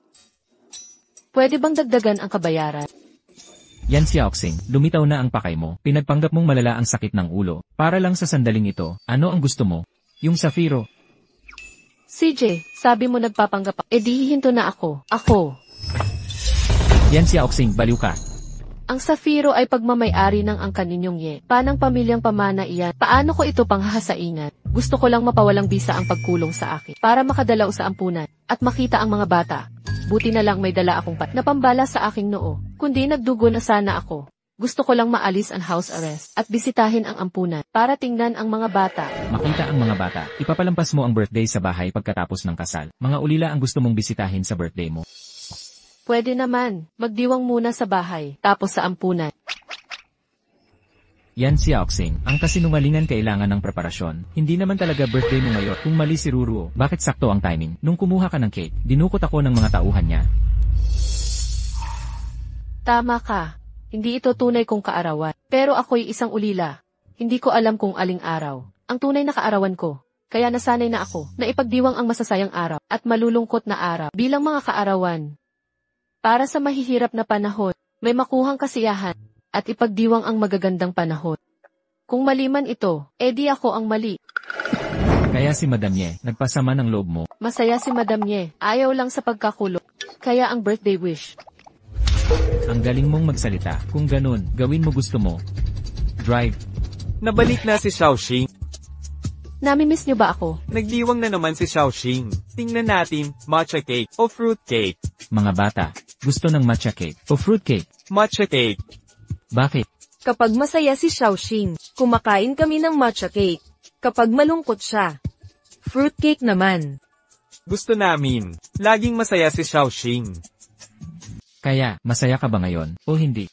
Pwede bang dagdagan ang kabayaran? Yan Shaoxing, lumitaw na ang pakay mo. Pinagpanggap mong malala ang sakit ng ulo. Para lang sa sandaling ito, ano ang gusto mo? Yung Safiro. CJ, sabi mo nagpapanggap. Di hihinto na ako. Yan Shaoxing, baliw ka. Ang Safiro ay pagmamay-ari ng angkan ninyong Ye. Panang pamilyang pamana iyan. Paano ko ito panghahasaingan? Gusto ko lang mapawalang bisa ang pagkulong sa akin para makadalaw sa ampunan at makita ang mga bata. Buti na lang may dala akong na pambala sa aking noo. Kundi nagdugo na sana ako. Gusto ko lang maalis ang house arrest at bisitahin ang ampunan para tingnan ang mga bata. Makita ang mga bata. Ipapalampas mo ang birthday sa bahay pagkatapos ng kasal. Mga ulila ang gusto mong bisitahin sa birthday mo. Pwede naman. Magdiwang muna sa bahay, tapos sa ampunan. Yan Shaoxing, ang kasinungalingan kailangan ng preparasyon. Hindi naman talaga birthday mo ngayon. Kung mali si Ruruo, bakit sakto ang timing? Nung kumuha ka ng cake, dinukot ako ng mga tauhan niya. Tama ka. Hindi ito tunay kong kaarawan. Pero ako'y isang ulila. Hindi ko alam kung aling araw ang tunay na kaarawan ko. Kaya nasanay na ako na ipagdiwang ang masasayang araw at malulungkot na araw bilang mga kaarawan. Para sa mahihirap na panahon, may makuhang kasiyahan, at ipagdiwang ang magagandang panahon. Kung mali man ito, di ako ang mali. Kaya si Madam Ye, nagpasama ng loob mo. Masaya si Madam Ye, ayaw lang sa pagkakulong. Kaya ang birthday wish. Ang galing mong magsalita. Kung ganun, gawin mo gusto mo. Drive. Nabalik na si Shaoxing. Namimiss niyo ba ako? Nagdiwang na naman si Shaoxing. Tingnan natin, matcha cake o fruit cake. Mga bata, gusto ng matcha cake o fruit cake? Matcha cake. Bakit? Kapag masaya si Shaoxing, kumakain kami ng matcha cake. Kapag malungkot siya, fruit cake naman. Gusto namin. Laging masaya si Shaoxing. Kaya, masaya ka ba ngayon, o hindi?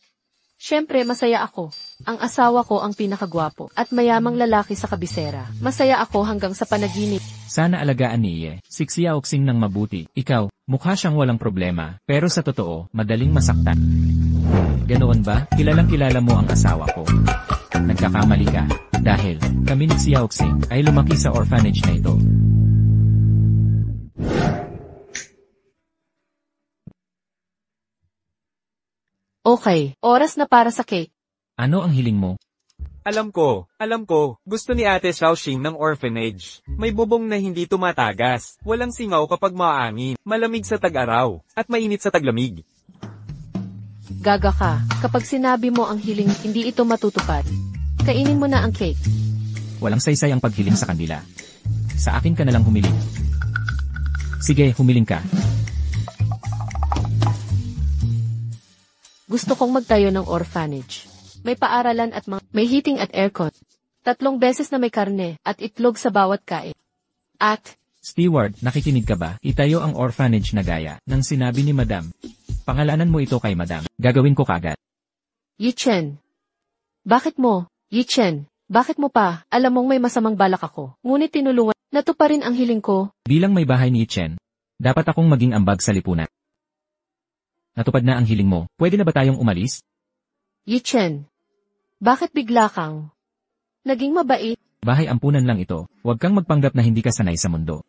Siyempre, masaya ako. Ang asawa ko ang pinakagwapo at mayamang lalaki sa kabisera. Masaya ako hanggang sa panaginip. Sana alagaan ni Ye, si Xiaoxing ng mabuti. Ikaw, Mukha siyang walang problema, pero sa totoo, madaling masaktan. Ganoon ba? Kilalang kilala mo ang asawa ko. Nagkakamali ka, dahil kami ni Xiaoxing ay lumaki sa orphanage na ito. Okay, oras na para sa cake. Ano ang hiling mo? Alam ko, gusto ni Ate Xiaoxing ng orphanage. May bubong na hindi tumatagas, walang singaw kapag maangin, malamig sa tag-araw, at mainit sa taglamig. Gaga ka, kapag sinabi mo ang hiling, hindi ito matutupad. Kainin mo na ang cake. Walang saysay ang paghiling sa kanila. Sa akin ka na lang humiling. Sige, humiling ka. Gusto kong magtayo ng orphanage. May paaralan at may heating at aircon. 3 beses na may karne at itlog sa bawat kain. At, Steward, nakikinig ka ba? Itayo ang orphanage na gaya ng sinabi ni Madam. Pangalanan mo ito kay Madam. Gagawin ko kagad. Yichen. Bakit mo? Yichen, bakit mo pa? Alam mong may masamang balak ako. Ngunit tinulungan, nato pa rin ang hiling ko. Bilang may bahay ni Chen, dapat akong maging ambag sa lipunan. Natupad na ang hiling mo. Pwede na ba tayong umalis? Yichen, bakit bigla kang naging mabait? Bahay ampunan lang ito. Huwag kang magpanggap na hindi ka sanay sa mundo.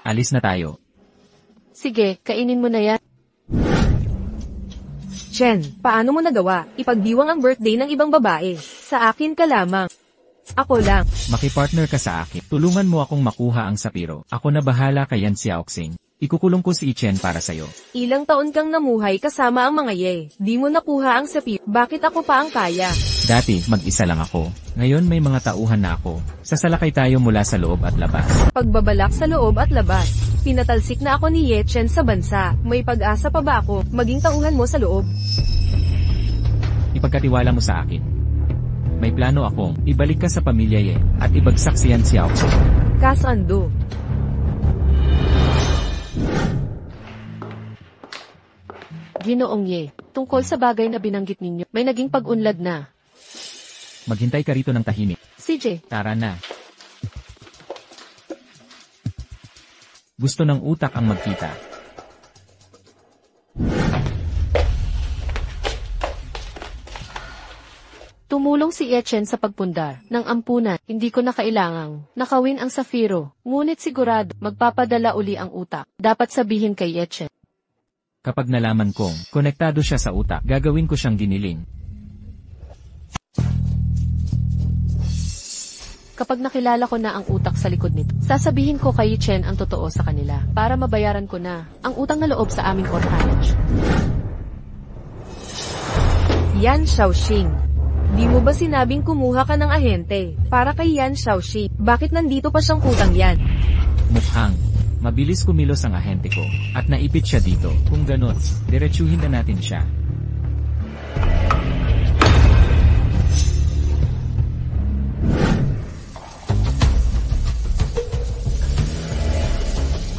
Alis na tayo. Sige, kainin mo na yan. Chen, paano mo nagawa? Ipagdiwang ang birthday ng ibang babae. Sa akin ka lamang. Ako lang. Makipartner ka sa akin. Tulungan mo akong makuha ang sapiro. Ako na bahala kay Yan Xiaoxing. Ikukulong ko si Chen para sa'yo. Ilang taon kang namuhay kasama ang mga ye. Di mo nakuha ang sapi. Bakit ako pa ang kaya? Dati, mag-isa lang ako. Ngayon may mga tauhan na ako. Sasalakay tayo mula sa loob at labas. Pagbabalak sa loob at labas. Pinatalsik na ako ni Ye Chen sa bansa. May pag-asa pa ba ako? Maging tauhan mo sa loob. Ipagkatiwala mo sa akin. May plano akong ibalik ka sa pamilya Ye at ibagsak si Yan Xiaoxing. Kasando. Ginoong Ye, tungkol sa bagay na binanggit ninyo, may naging pag-unlad na. Maghintay ka rito ng tahimik. CJ, Tara na. Gusto ng utak ang magkita. tumulong si Chen sa pagpundar ng ampunan. Hindi ko na kailangang nakawin ang Safiro. Ngunit sigurado, magpapadala uli ang utak. Dapat sabihin kay Chen. Kapag nalaman kong konektado siya sa utak, gagawin ko siyang giniling. Kapag nakilala ko na ang utak sa likod nito, sasabihin ko kay Chen ang totoo sa kanila para mabayaran ko na ang utang na loob sa aming orphanage. Yan Xiaoxing. Di mo ba sinabing kumuha ka ng ahente para kay Yan Xiaoxing? Bakit nandito pa siyang kutang yan? Mukhang mabilis kumilos ang ahente ko at naipit siya dito. Kung ganon, diretsuhin na natin siya.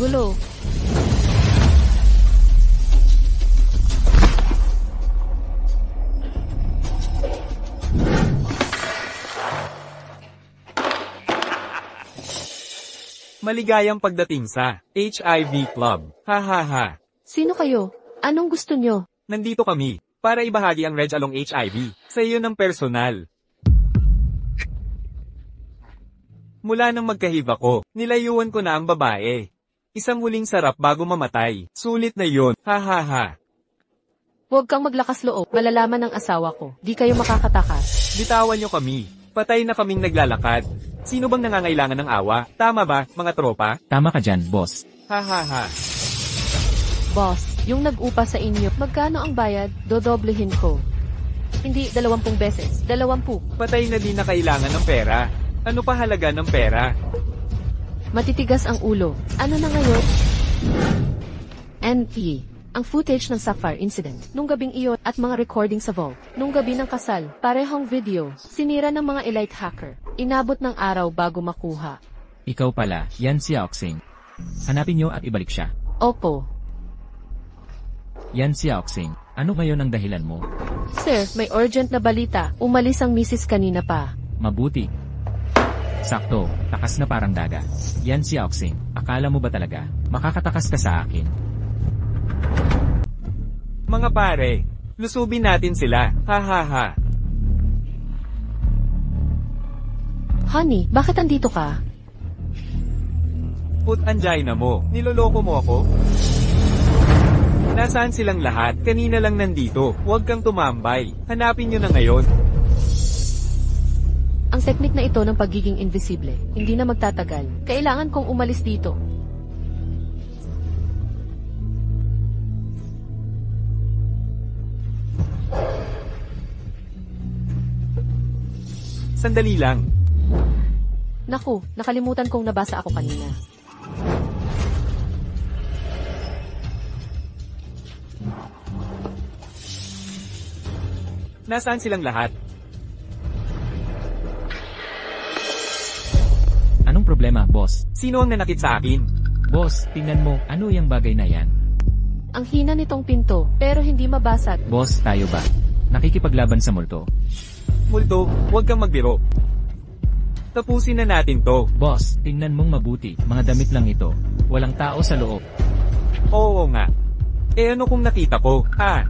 Gulo. Maligayang pagdating sa HIV Club. Ha ha ha. Sino kayo? Anong gusto nyo? Nandito kami para ibahagi ang Reg Along HIV sa iyo ng personal. Mula nang magka-HIV ako, nilayuan ko na ang babae. Isang huling sarap bago mamatay. Sulit na yun. Ha ha ha. Huwag kang maglakas loob. Malalaman ng asawa ko. Di kayo makakatakas. Bitawan nyo kami. Patay na kaming naglalakad. Sino bang nangangailangan ng awa? Tama ba, mga tropa? Tama ka dyan, boss. Ha ha ha. Boss, yung nag-upa sa inyo, magkano ang bayad? Dodoblehin ko. Hindi 20 beses. 20. Patay na din na kailangan ng pera. Ano pa halaga ng pera? Matitigas ang ulo. Ano na ngayon? NP. Ang footage ng Sapphire Incident, nung gabing iyon, at mga recording sa vault, nung gabi ng kasal, parehong video, sinira ng mga elite hacker, inabot ng araw bago makuha. Ikaw pala, Yan Xiaoxing. Hanapin niyo at ibalik siya. Opo. Yan Xiaoxing, ano ngayon ang dahilan mo? Sir, may urgent na balita. Umalis ang misis kanina pa. Mabuti. Sakto, takas na parang daga. Yan Xiaoxing, akala mo ba talaga makakatakas ka sa akin. Mga pare, lusubin natin sila, ha ha ha. Honey, bakit andito ka? Put angina mo, niloloko mo ako? Nasaan silang lahat? Kanina lang nandito, huwag kang tumambay, hanapin nyo na ngayon. Ang teknik na ito ng pagiging invisible, hindi na magtatagal. Kailangan kong umalis dito. Sandali lang. Naku, nakalimutan kong nabasa ako kanina. Nasaan silang lahat? Anong problema, boss? Sino ang nanakit sa akin? Boss, tingnan mo, ano yung bagay na yan? Ang hina nitong pinto, pero hindi mabasag. Boss, tayo ba? Nakikipaglaban sa multo. Multo, huwag kang magbiro. Tapusin na natin to. Boss, tingnan mong mabuti, mga damit lang ito. Walang tao sa loob. Oo nga. Eh ano kung nakita ko, ha?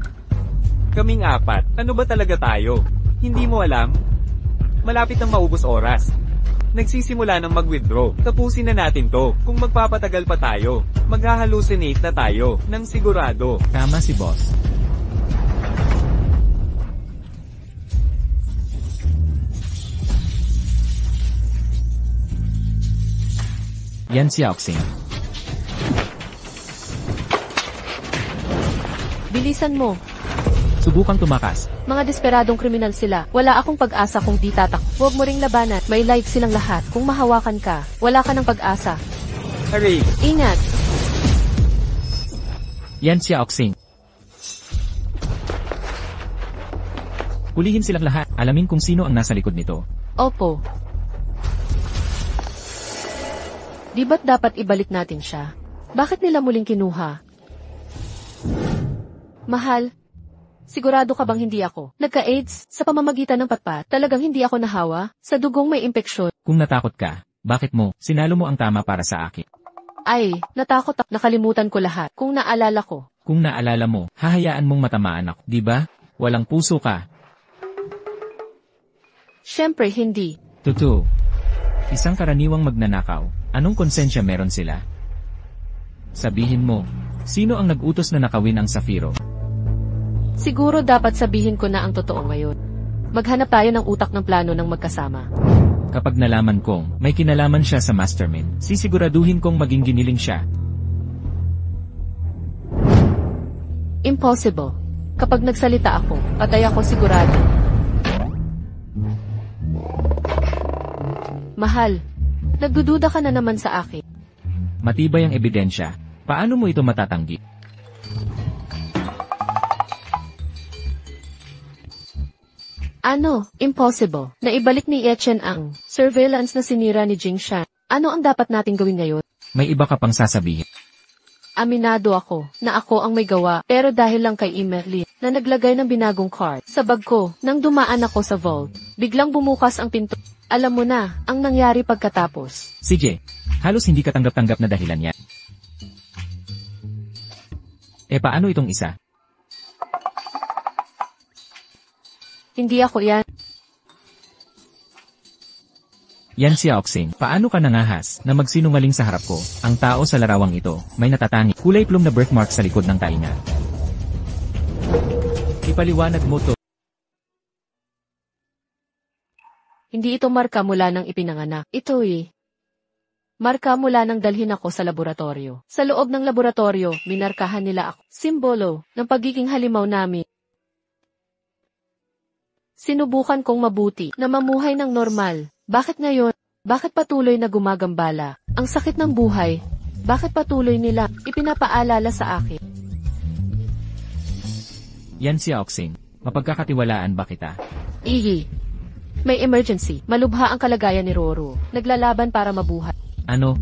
Kaming apat, ano ba talaga tayo? Hindi mo alam? Malapit nang maubos oras. Nagsisimula ng mag-withdraw. Tapusin na natin to. Kung magpapatagal pa tayo, maghahalucinate na tayo, nang sigurado. Tama si boss. Yan si Oxing. Bilisan mo. Subukang tumakas. Mga desperadong kriminal sila. Wala akong pag-asa kung di tatak. Huwag mo ring labanan. May life silang lahat. Kung mahawakan ka, wala ka ng pag-asa. Hurry! Ingat! Yan si Oxing. Hulihin silang lahat. Alamin kung sino ang nasa likod nito. Opo. Di ba't dapat ibalik natin siya? Bakit nila muling kinuha? Mahal, sigurado ka bang hindi ako nagka-AIDS sa pamamagitan ng patpat? Talagang hindi ako nahawa sa dugong may impeksyon. Kung natakot ka, bakit mo, sinalo mo ang tama para sa akin? Ay, natakot ako. Nakalimutan ko lahat. Kung naalala ko. Kung naalala mo, hahayaan mong matamaan ako, di ba? Walang puso ka. Siyempre hindi. Totoo. Isang karaniwang magnanakaw, anong konsensya meron sila? Sabihin mo, sino ang nag-utos na nakawin ang Safiro? Siguro dapat sabihin ko na ang totoo ngayon. Maghanap tayo ng utak ng plano ng magkasama. Kapag nalaman kong may kinalaman siya sa mastermind, sisiguraduhin kong maging giniling siya. Impossible. Kapag nagsalita ako, patay ako sigurado. Mahal, nagdududa ka na naman sa akin. Matibay ang ebidensya. Paano mo ito matatanggi? Ano, impossible, na ibalik ni Etienne ang surveillance na sinira ni Jing Shan. Ano ang dapat nating gawin ngayon? May iba ka pang sasabihin. Aminado ako na ako ang may gawa, pero dahil lang kay Emerlyn na naglagay ng binagong card sa bag ko nang dumaan ako sa vault, biglang bumukas ang pinto. Alam mo na ang nangyari pagkatapos. CJ, halos hindi ka tanggap-tanggap na dahilan yan. Paano itong isa? Hindi ako yan. Yan si Oxing. Paano ka nangahas na magsinungaling sa harap ko? Ang tao sa larawang ito, may natatangi, kulay plum na birthmark sa likod ng tainga. Ipaliwanag mo to. Hindi ito marka mula nang ipinanganak. Ito marka mula nang dalhin ako sa laboratorio. Sa loob ng laboratorio, minarkahan nila ako. Simbolo ng pagiging halimaw namin. Sinubukan kong mabuti na mamuhay ng normal. Bakit ngayon? Bakit patuloy na gumagambala? Ang sakit ng buhay. Bakit patuloy nila ipinapaalala sa akin? Yan si Oxing. Mapagkakatiwalaan ba kita? May emergency. Malubha ang kalagayan ni Roro. Naglalaban para mabuhay. Ano?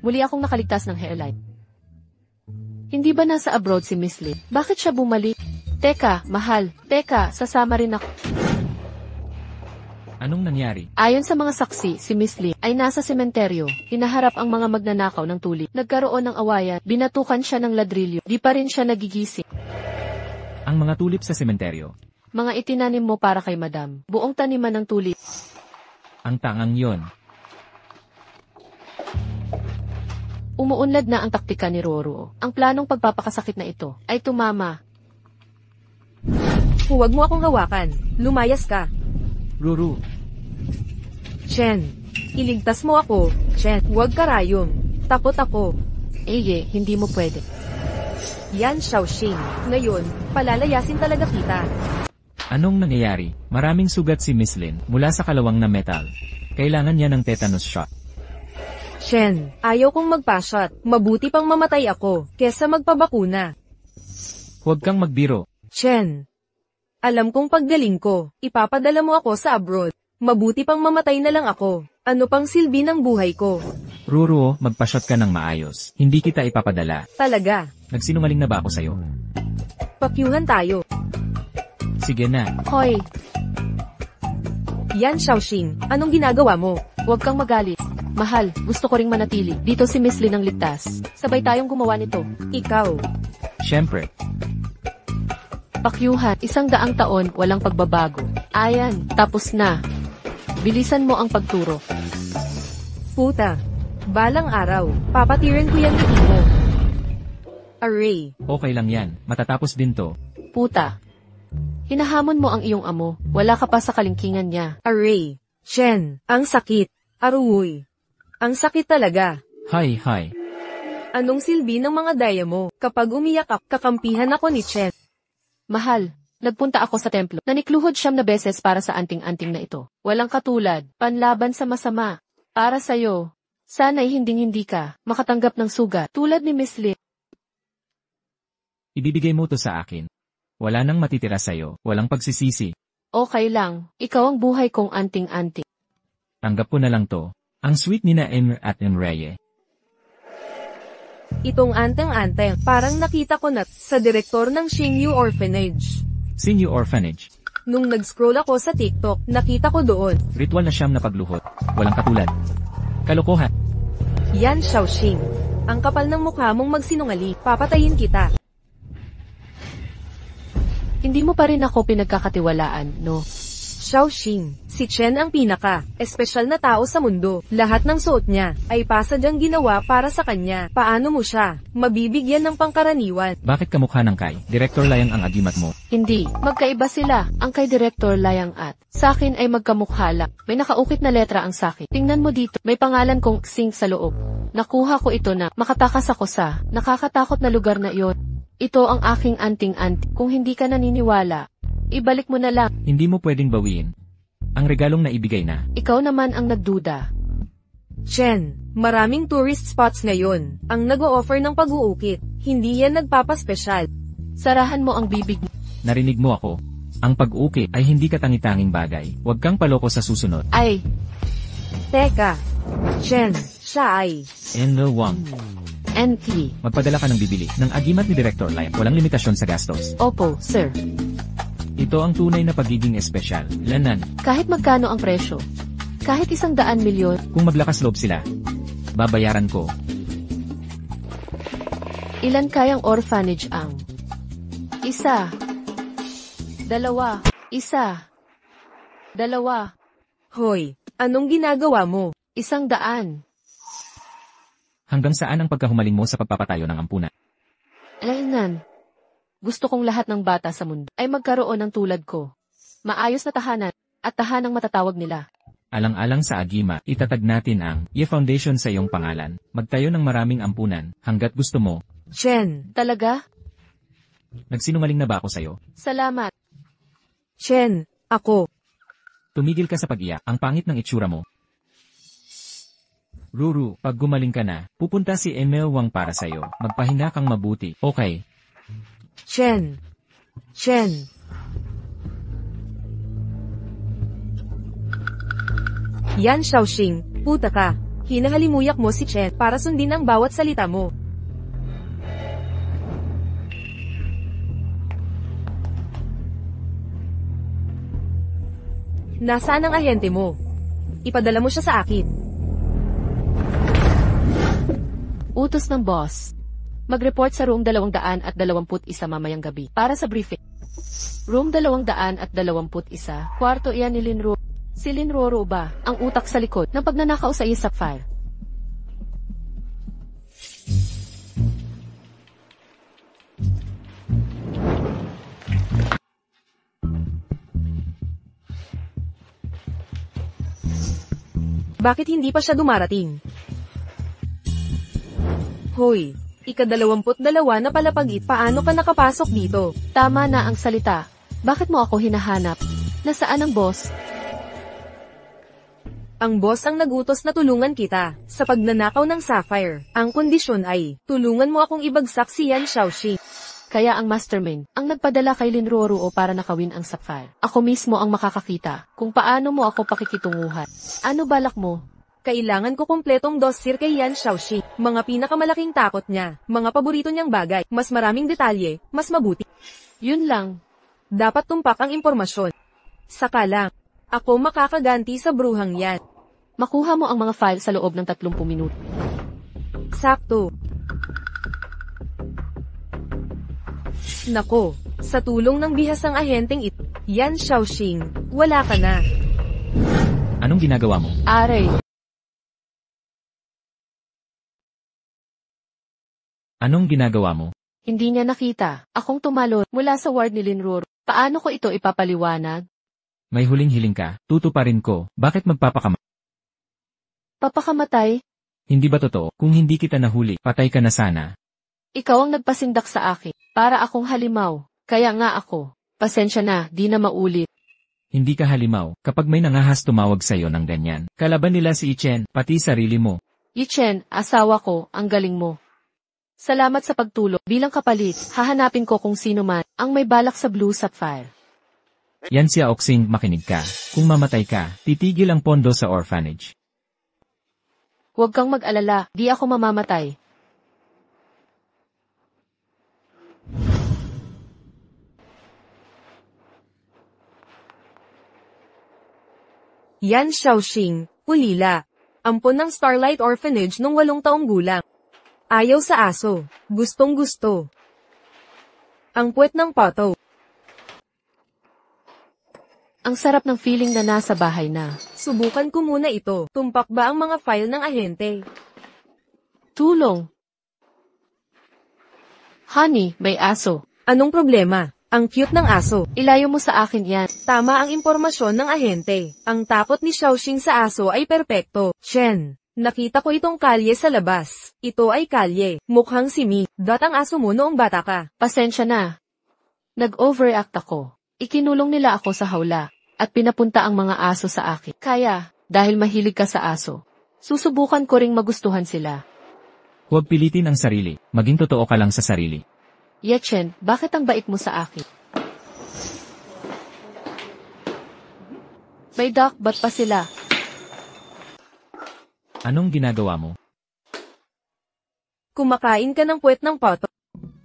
Muli akong nakaligtas ng hairline. Hindi ba nasa abroad si Miss Lin? Bakit siya bumalik? Teka, mahal. Teka, sasama rin ako. Anong nangyari? Ayon sa mga saksi, si Miss Lee ay nasa sementeryo. Hinaharap ang mga magnanakaw ng tulip. Nagkaroon ng awayan. Binatukan siya ng ladrilyo. Di pa rin siya nagigising. Ang mga tulip sa sementeryo. Mga itinanim mo para kay madam. Buong taniman ng tulip. Ang tangang yon. Umuunlad na ang taktika ni Roro. Ang planong pagpapakasakit na ito ay tumama. Huwag mo akong hawakan. Lumayas ka. Ruru, Chen, iligtas mo ako. Chen, huwag karayom. Takot ako. Eye, hindi mo pwede. Yan, Xiaoxing. Ngayon, palalayasin talaga kita. anong nangyayari? Maraming sugat si Miss Lin mula sa kalawang na metal. Kailangan niya ng tetanus shot. Chen, ayaw kong magpa-shot. Mabuti pang mamatay ako, kesa magpabakuna. Huwag kang magbiro. Chen, alam kong paggaling ko, ipapadala mo ako sa abroad. Mabuti pang mamatay na lang ako. Ano pang silbi ng buhay ko? Ruru, magpa-shot ka ng maayos. Hindi kita ipapadala. Talaga. Nagsinungaling na ba ako sa'yo? Pakyuhan tayo. Sige na. Hoy, Yan, Xiaoxing. Anong ginagawa mo? huwag kang magalit. Mahal, gusto ko ring manatili. Dito si Miss Lee ng ligtas. Sabay tayong gumawa nito. Ikaw. Siyempre. Pakyuhan, 100 taon, walang pagbabago. Ayan, tapos na. Bilisan mo ang pagturo. Puta. Balang araw, papatirin ko yan ni mo. Array. Okay lang yan. Matatapos din to. Puta. Hinahamon mo ang iyong amo. Wala ka pa sa kalingkingan niya. Array. Chen, ang sakit. Aruy. Ang sakit talaga. Hi. Anong silbi ng mga daya mo? Kapag umiyak ako, kakampihan ako ni Chen. Mahal, nagpunta ako sa templo. Nanikluhod 9 na beses para sa anting-anting na ito. Walang katulad, panlaban sa masama. Para sa'yo. Sana'y hinding-hindi ka makatanggap ng sugat tulad ni Miss Lee. Ibibigay mo to sa akin. Wala nang matitira sa'yo. Walang pagsisisi. Okay lang, ikaw ang buhay kong anting-anting. Tanggap ko na lang to. Ang sweet ni na Emir at Enreye. Itong anteng-anteng, parang nakita ko na sa direktor ng Xingyu Orphanage. Sinyu Orphanage. Nung nag-scroll ako sa TikTok, nakita ko doon. Ritual na siyam na pagluhot. Walang katulad. Kalokohan. Yan, Xiaoxing. Ang kapal ng mukha mong magsinungali, papatayin kita. Hindi mo pa rin ako pinagkakatiwalaan, no? Xiaoxing, si Chen ang espesyal na tao sa mundo. Lahat ng suot niya, ay pasadyang ginawa para sa kanya. Paano mo siya mabibigyan ng pangkaraniwan? Bakit kamukha ng kay Director Layang ang agimat mo? Hindi, magkaiba sila. Ang kay Director Layang at sa akin ay magkamukha lang. May nakaukit na letra ang sakin. Tingnan mo dito, may pangalan kong Xing sa loob. Nakuha ko ito na makatakas ako sa nakakatakot na lugar na iyon. Ito ang aking anting-anting. Kung hindi ka naniniwala, ibalik mo na lang. Hindi mo pwedeng bawiin. Ang regalong naibigay na. Ikaw naman ang nagduda. Chen, maraming tourist spots ngayon ang nag-o-offer ng pag-uukit. Hindi yan nagpapaspesyal. Sarahan mo ang bibig mo. Narinig mo ako. Ang pag-ukit ay hindi katangi-tanging bagay. Huwag kang paloko sa susunod. Ay, Teka. Chen, siya ay. Enlo Wang. NT. Magpadala ka ng bibili ng agimat ni Director Layang. Walang limitasyon sa gastos. Opo, sir. Ito ang tunay na pagiging espesyal. Lanan. Kahit magkano ang presyo. Kahit 100 milyon. Kung maglakas loob sila, babayaran ko. Ilan kayang orphanage ang? 1, 2, 1, 2. Hoy, anong ginagawa mo? 100. Hanggang saan ang pagkahumaling mo sa pagpapatayo ng ampunan? Alaynan. Gusto kong lahat ng bata sa mundo ay magkaroon ng tulad ko. Maayos na tahanan, at tahanang matatawag nila. Alang-alang sa agima, itatag natin ang Ye Foundation sa iyong pangalan. Magtayo ng maraming ampunan, hanggat gusto mo. Chen, Talaga? Nagsinungaling na ba ako sa'yo? Salamat. Chen, ako. Tumigil ka sa pag-iyak, ang pangit ng itsura mo. Ruru, pag gumaling ka na, pupunta si Emil Wang para sa'yo. Magpahinga kang mabuti, okay? Chen. Yan, Xiaoxing, puta ka. Hinahalimuyak mo si Chen para sundin ang bawat salita mo. Nasaan ang ahente mo? Ipadala mo siya sa akin. Utos ng boss. Mag-report sa room 221 mamayang gabi para sa briefing. Room 221, kwarto iyan ni Linro. Si Linroro ba, ang utak sa likod ng pagnanakaw sa Sapphire? Bakit hindi pa siya dumarating? Hoy, ika-22 na palapagit, paano ka nakapasok dito? Tama na ang salita. Bakit mo ako hinahanap? Nasaan ang boss? Ang boss ang nagutos na tulungan kita sa pagnanakaw ng Sapphire. Ang kondisyon ay, tulungan mo akong ibagsak si Yan Xiaoxing. Kaya ang mastermind ang nagpadala kay Linroro para nakawin ang Sapphire. Ako mismo ang makakakita kung paano mo ako pakikitunguhan. Ano balak mo? Kailangan ko kumpletong dossier kay Yan Xiaoxing. Mga pinakamalaking takot niya, mga paborito niyang bagay, mas maraming detalye, mas mabuti. Yun lang. Dapat tumpak ang impormasyon. Saka lang, ako makakaganti sa bruhang yan. Makuha mo ang mga file sa loob ng 30 minuto. Sakto. Nako, sa tulong ng bihasang ahenteng ito, Yan Xiaoxing, wala ka na. Anong ginagawa mo? Aray. Anong ginagawa mo? Hindi niya nakita. Akong tumalo mula sa ward ni Linroro. Paano ko ito ipapaliwanag? May huling hiling ka, tutuparin ko, bakit Papakamatay? Hindi ba totoo, kung hindi kita nahuli, patay ka na sana. Ikaw ang nagpasindak sa akin. Para akong halimaw. Kaya nga ako. Pasensya na, di na maulit. Hindi ka halimaw, kapag may nangahas tumawag sa'yo ng ganyan. Kalaban nila si Ichen, pati sarili mo. Yichen, asawa ko, ang galing mo. Salamat sa pagtulong. Bilang kapalit, hahanapin ko kung sino man ang may balak sa Blue Sapphire. Yan si Oxing, makinig ka. Kung mamatay ka, titigil ang pondo sa orphanage. Huwag kang mag-alala, di ako mamamatay. Yan Xiaoxing, ulila. Ampon ng Starlight Orphanage nung 8 taong gulang. Ayaw sa aso. Gustong gusto. Ang puwet ng pato. Ang sarap ng feeling na nasa bahay na. Subukan ko muna ito. Tumpak ba ang mga file ng ahente? Tulong. Honey, may aso. Anong problema? Ang cute ng aso. Ilayo mo sa akin yan. Tama ang impormasyon ng ahente. Ang takot ni Xiaoxing sa aso ay perpekto. Shen, nakita ko itong kalye sa labas. Ito ay kalye. Mukhang si Mi. Ang aso mo noong bata ka. Pasensya na. Nag-overact ako. Ikinulong nila ako sa hawla. At pinapunta ang mga aso sa akin. Kaya, dahil mahilig ka sa aso, susubukan ko ring magustuhan sila. Huwag pilitin ang sarili, maging totoo ka lang sa sarili. Yechen, bakit ang bait mo sa akin? May duck, ba't pa sila? Anong ginagawa mo? Kumakain ka ng puwet ng pato.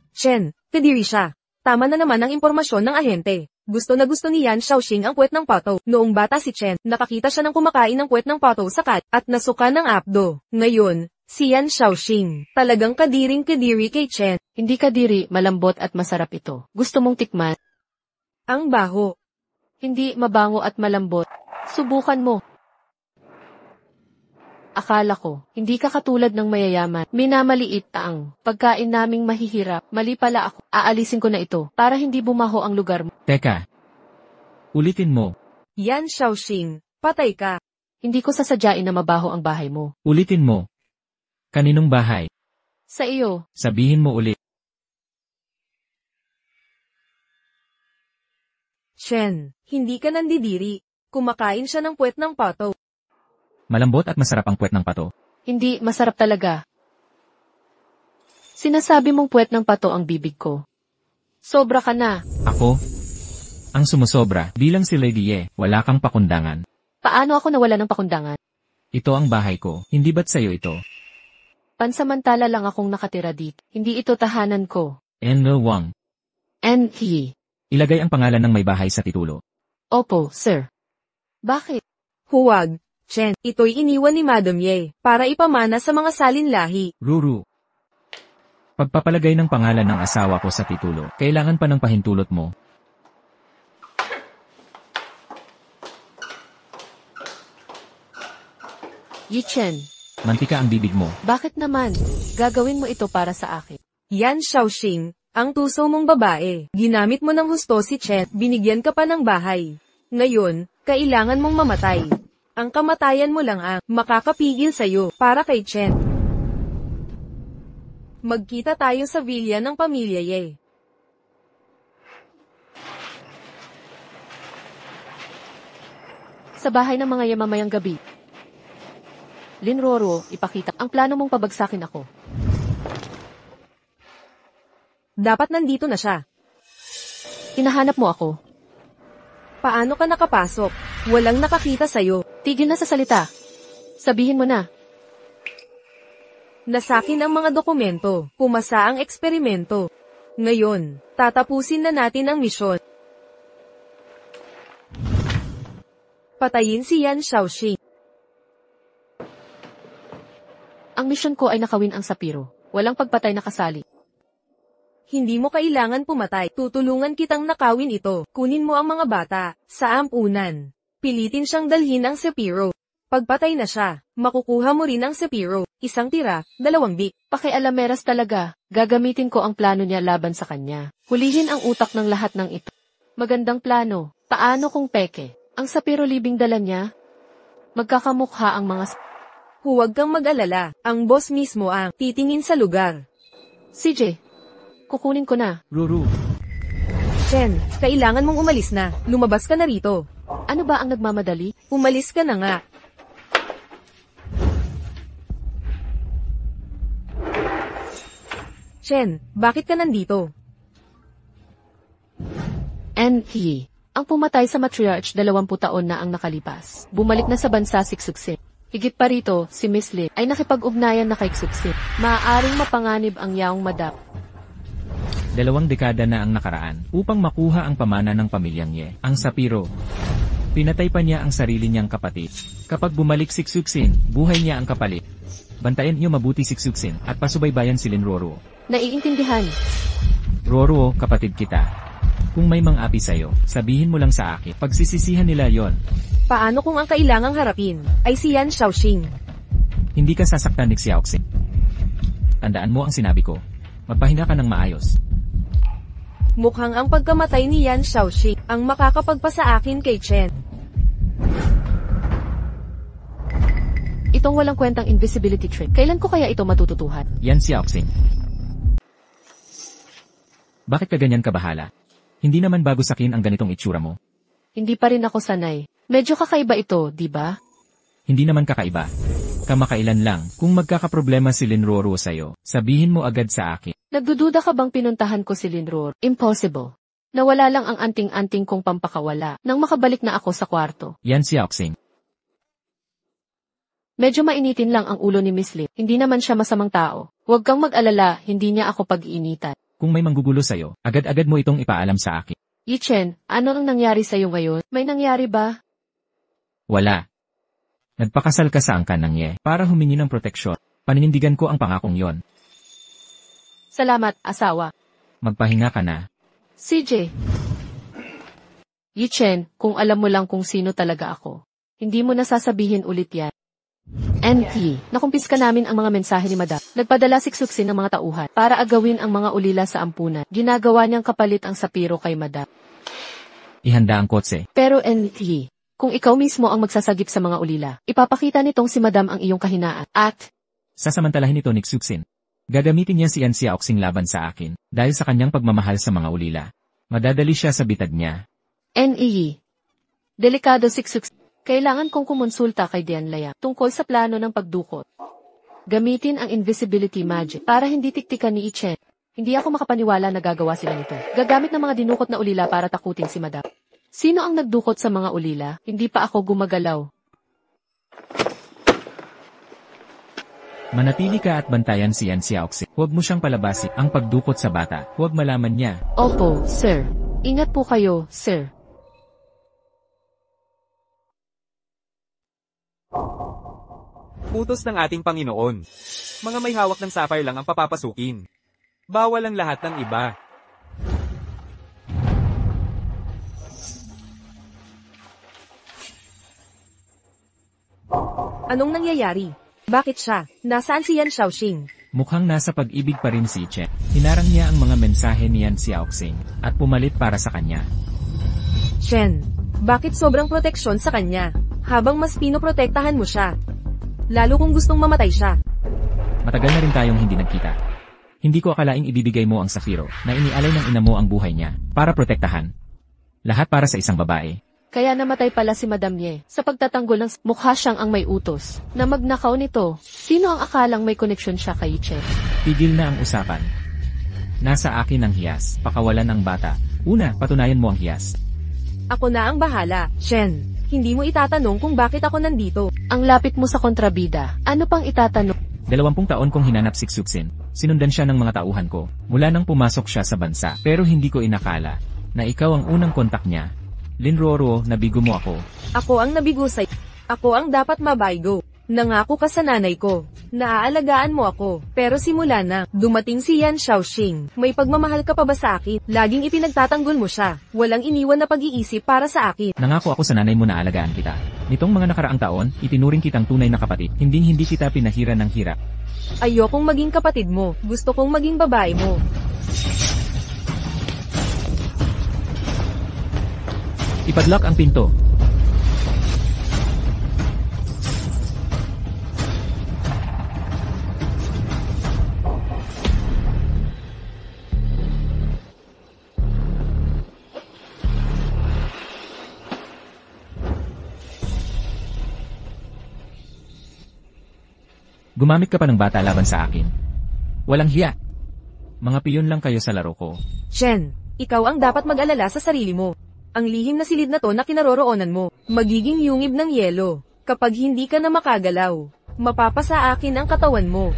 Shen, kadiri siya. Tama na naman ang impormasyon ng ahente. Gusto na gusto ni Yan Xiaoxing ang puwet ng pato. Noong bata si Chen, nakakita siya ng kumakain ng puwet ng pato sa cat, at nasuka ng apdo. Ngayon, si Yan Xiaoxing, talagang kadiring-kadiri kay Chen. Hindi kadiri, malambot at masarap ito. Gusto mong tikman? Ang baho. Hindi mabango at malambot. Subukan mo. Akala ko, hindi ka katulad ng mayayaman. Minamaliit ang pagkain naming mahihirap. Mali pala ako. Aalisin ko na ito para hindi bumaho ang lugar mo. Teka. Ulitin mo. Yan Xiaoxing, patay ka. Hindi ko sasadyain na mabaho ang bahay mo. Ulitin mo. Kaninong bahay? Sa iyo. Sabihin mo ulit. Shen, hindi ka nandidiri. Kumakain siya ng puwet ng pato. Malambot at masarap ang puwet ng pato. Hindi, masarap talaga. Sinasabi mong puwet ng pato ang bibig ko. Sobra ka na. Ako? Ang sumusobra, bilang si Lady Ye, wala kang pakundangan. Paano ako nawala ng pakundangan? Ito ang bahay ko, hindi ba't sa'yo ito? Pansamantala lang akong nakatira dito. Hindi ito tahanan ko. Enlo Wang. And he. Ilagay ang pangalan ng may bahay sa titulo. Opo, sir. Bakit? Huwag, Chen. Ito'y iniwan ni Madam Ye, para ipamana sa mga salinlahi. Ruru. Pagpapalagay ng pangalan ng asawa ko sa titulo, kailangan pa ng pahintulot mo. Yi Chen, Mantika ang bibig mo. bakit naman? Gagawin mo ito para sa akin. Yan Xiaoxing, ang tuso mong babae. Ginamit mo ng husto si Chen, binigyan ka pa ng bahay. Ngayon, kailangan mong mamatay. Ang kamatayan mo lang ang makakapigil sa'yo para kay Chen. Magkita tayo sa villa ng pamilya Ye. Sa bahay ng mga yamamayang gabi. Linroro, ipakita ang plano mong pabagsakin ako. Dapat nandito na siya. Hinahanap mo ako. Paano ka nakapasok? Walang nakakita sa'yo. Tigil na sa salita. Sabihin mo na. Nasakin ang mga dokumento. Pumasa ang eksperimento. Ngayon, tatapusin na natin ang misyon. Patayin si Yan Xiaoxing. Ang misyon ko ay nakawin ang sapiro. Walang pagpatay na kasali. Hindi mo kailangan pumatay. Tutulungan kitang nakawin ito. Kunin mo ang mga bata sa ampunan. Pilitin siyang dalhin ang Sepiro. Pagpatay na siya, makukuha mo rin ang Sepiro. Isang tira, 2 bik. Pakialameras talaga. Gagamitin ko ang plano niya laban sa kanya. Hulihin ang utak ng lahat ng ito. Magandang plano. Paano kung peke? Ang sapiro libing dala niya? Magkakamukha ang mga... Huwag kang mag-alala. Ang boss mismo ang titingin sa lugar. CJ, kukunin ko na. Ruru. Chen, kailangan mong umalis na. Lumabas ka na rito. Ano ba ang nagmamadali? Umalis ka na nga. Chen, bakit ka nandito? He, ang pumatay sa matriarch 20 taon na ang nakalipas. Bumalik na sa bansa si Xuxin. Higit pa rito, si Miss Lin ay nakipag-ugnayan na kay Xuxin. Maaaring mapanganib ang yaong madap. 2 dekada na ang nakaraan upang makuha ang pamana ng pamilyang Ye, ang Sapiro. Pinatay pa niya ang sarili niyang kapatid. Kapag bumalik si Xuxin, buhay niya ang kapalit. Bantayan niyo mabuti si Xuxin at pasubaybayan si Linroro. Naiintindihan. Roro, kapatid kita. Kung may mang-api sa'yo, sabihin mo lang sa akin. Pagsisisihan nila yon. Paano kung ang kailangang harapin ay si Yan Xiaoxing? Hindi ka sasaktan ni Xiaoxing. Tandaan mo ang sinabi ko. Magpahinga ka ng maayos. Mukhang ang pagkamatay ni Yan Xiaoxing ang makakapagpasa akin kay Chen. Itong walang kwentang invisibility trick. Kailan ko kaya ito matututuhan? Yan Xiaoxing. Bakit ka ganyan kabahala? Hindi naman bago sakin ang ganitong itsura mo. Hindi pa rin ako sanay. Medyo kakaiba ito, di ba? Hindi naman kakaiba. Kamakailan lang, kung magkakaproblema si Linroro sa'yo, sabihin mo agad sa akin. Nagdududa ka bang pinuntahan ko si Linror? Impossible. Nawala lang ang anting-anting kong pampakawala nang makabalik na ako sa kwarto. Yan Xiaoxing. Medyo mainitin lang ang ulo ni Miss Lin. Hindi naman siya masamang tao. Huwag kang mag-alala, hindi niya ako pag-iinitan. Kung may manggugulo sa'yo, agad-agad mo itong ipaalam sa akin. Yi Chen, ano ang nangyari sa'yo ngayon? May nangyari ba? Wala. Nagpakasal ka sa angkan ng Ye para humingi ng proteksyon. Paninindigan ko ang pangakong yon. Salamat, asawa. Magpahinga ka na. CJ. Yi Chen, kung alam mo lang kung sino talaga ako. Hindi mo nasasabihin ulit yan. NT, nakumpiska namin ang mga mensahe ni Madam. Nagpadala si Xuxin ng mga tauhan para agawin ang mga ulila sa ampunan. Ginagawa niyang kapalit ang sapiro kay Madam. Ihanda ang kotse. Pero NT, kung ikaw mismo ang magsasagip sa mga ulila, ipapakita nitong si Madam ang iyong kahinaan. At, sasamantalahin ito ni Xuxin. Gagamitin niya si Yan Xiaoxing laban sa akin dahil sa kanyang pagmamahal sa mga ulila. Madadali siya sa bitag niya. NE, delikado si Xuxin. Kailangan kong kumonsulta kay Dian Laya tungkol sa plano ng pagdukot. Gamitin ang invisibility magic para hindi tiktikan ni Chen. Hindi ako makapaniwala na gagawa sila nito. Gagamit ng mga dinukot na ulila para takutin si Madam. Sino ang nagdukot sa mga ulila? Hindi pa ako gumagalaw. Manatili ka at bantayan si Yan Xiaoxing. Huwag mo siyang palabasin ang pagdukot sa bata. Huwag malaman niya. Opo, sir. Ingat po kayo, sir. Utos ng ating Panginoon. Mga may hawak ng sapphire lang ang papapasukin. Bawal ang lahat ng iba. Anong nangyayari? Bakit siya? Nasaan si Yan Shaoxing? Mukhang nasa pag-ibig pa rin si Chen. Hinarang niya ang mga mensahe ni Yan Xiaoxing at pumalit para sa kanya. Shen, bakit sobrang proteksyon sa kanya? Habang mas pinoprotektahan mo siya. Lalo kung gustong mamatay siya. Matagal na rin tayong hindi nagkita. Hindi ko akalaing ibibigay mo ang Safiro na inialay ng ina mo ang buhay niya para protektahan. Lahat para sa isang babae. Kaya namatay pala si Madam Ye. Sa pagtatanggol ng mukha siyang ang may utos. Na magnakaw nito. Sino ang akalang may koneksyon siya kay Chen? Tigil na ang usapan. Nasa akin ang hiyas. Pakawalan ang bata. Una, patunayan mo ang hiyas. Ako na ang bahala, Shen. Hindi mo itatanong kung bakit ako nandito. Ang lapit mo sa kontrabida. Ano pang itatanong? 20 taon kong hinanap si Xuxin. Sinundan siya ng mga tauhan ko. Mula nang pumasok siya sa bansa. Pero hindi ko inakala na ikaw ang unang kontak niya. Linroro, nabigo mo ako. Ako ang nabigo sa'yo. Ako ang dapat mabaygo. Nangako ka sa nanay ko. Naaalagaan mo ako. Pero simula na, dumating si Yan Shaoxing. May pagmamahal ka pa ba sa akin? Laging ipinagtatanggol mo siya. Walang iniwan na pag-iisip para sa akin. Nangako ako sa nanay mo na aalagaan kita. Nitong mga nakaraang taon, itinuring kitang tunay na kapatid. Hindi kita pinahiran ng hirap. Ayokong maging kapatid mo. Gusto kong maging babae mo. Ipadlock ang pinto. Gumamit ka pa ng bata laban sa akin. Walang hiya. Mga piyon lang kayo sa laro ko. Shen, ikaw ang dapat mag-alala sa sarili mo. Ang lihim na silid na to na kinaroroonan mo, magiging yungib ng yelo. Kapag hindi ka na makagalaw, mapapasa akin ang katawan mo.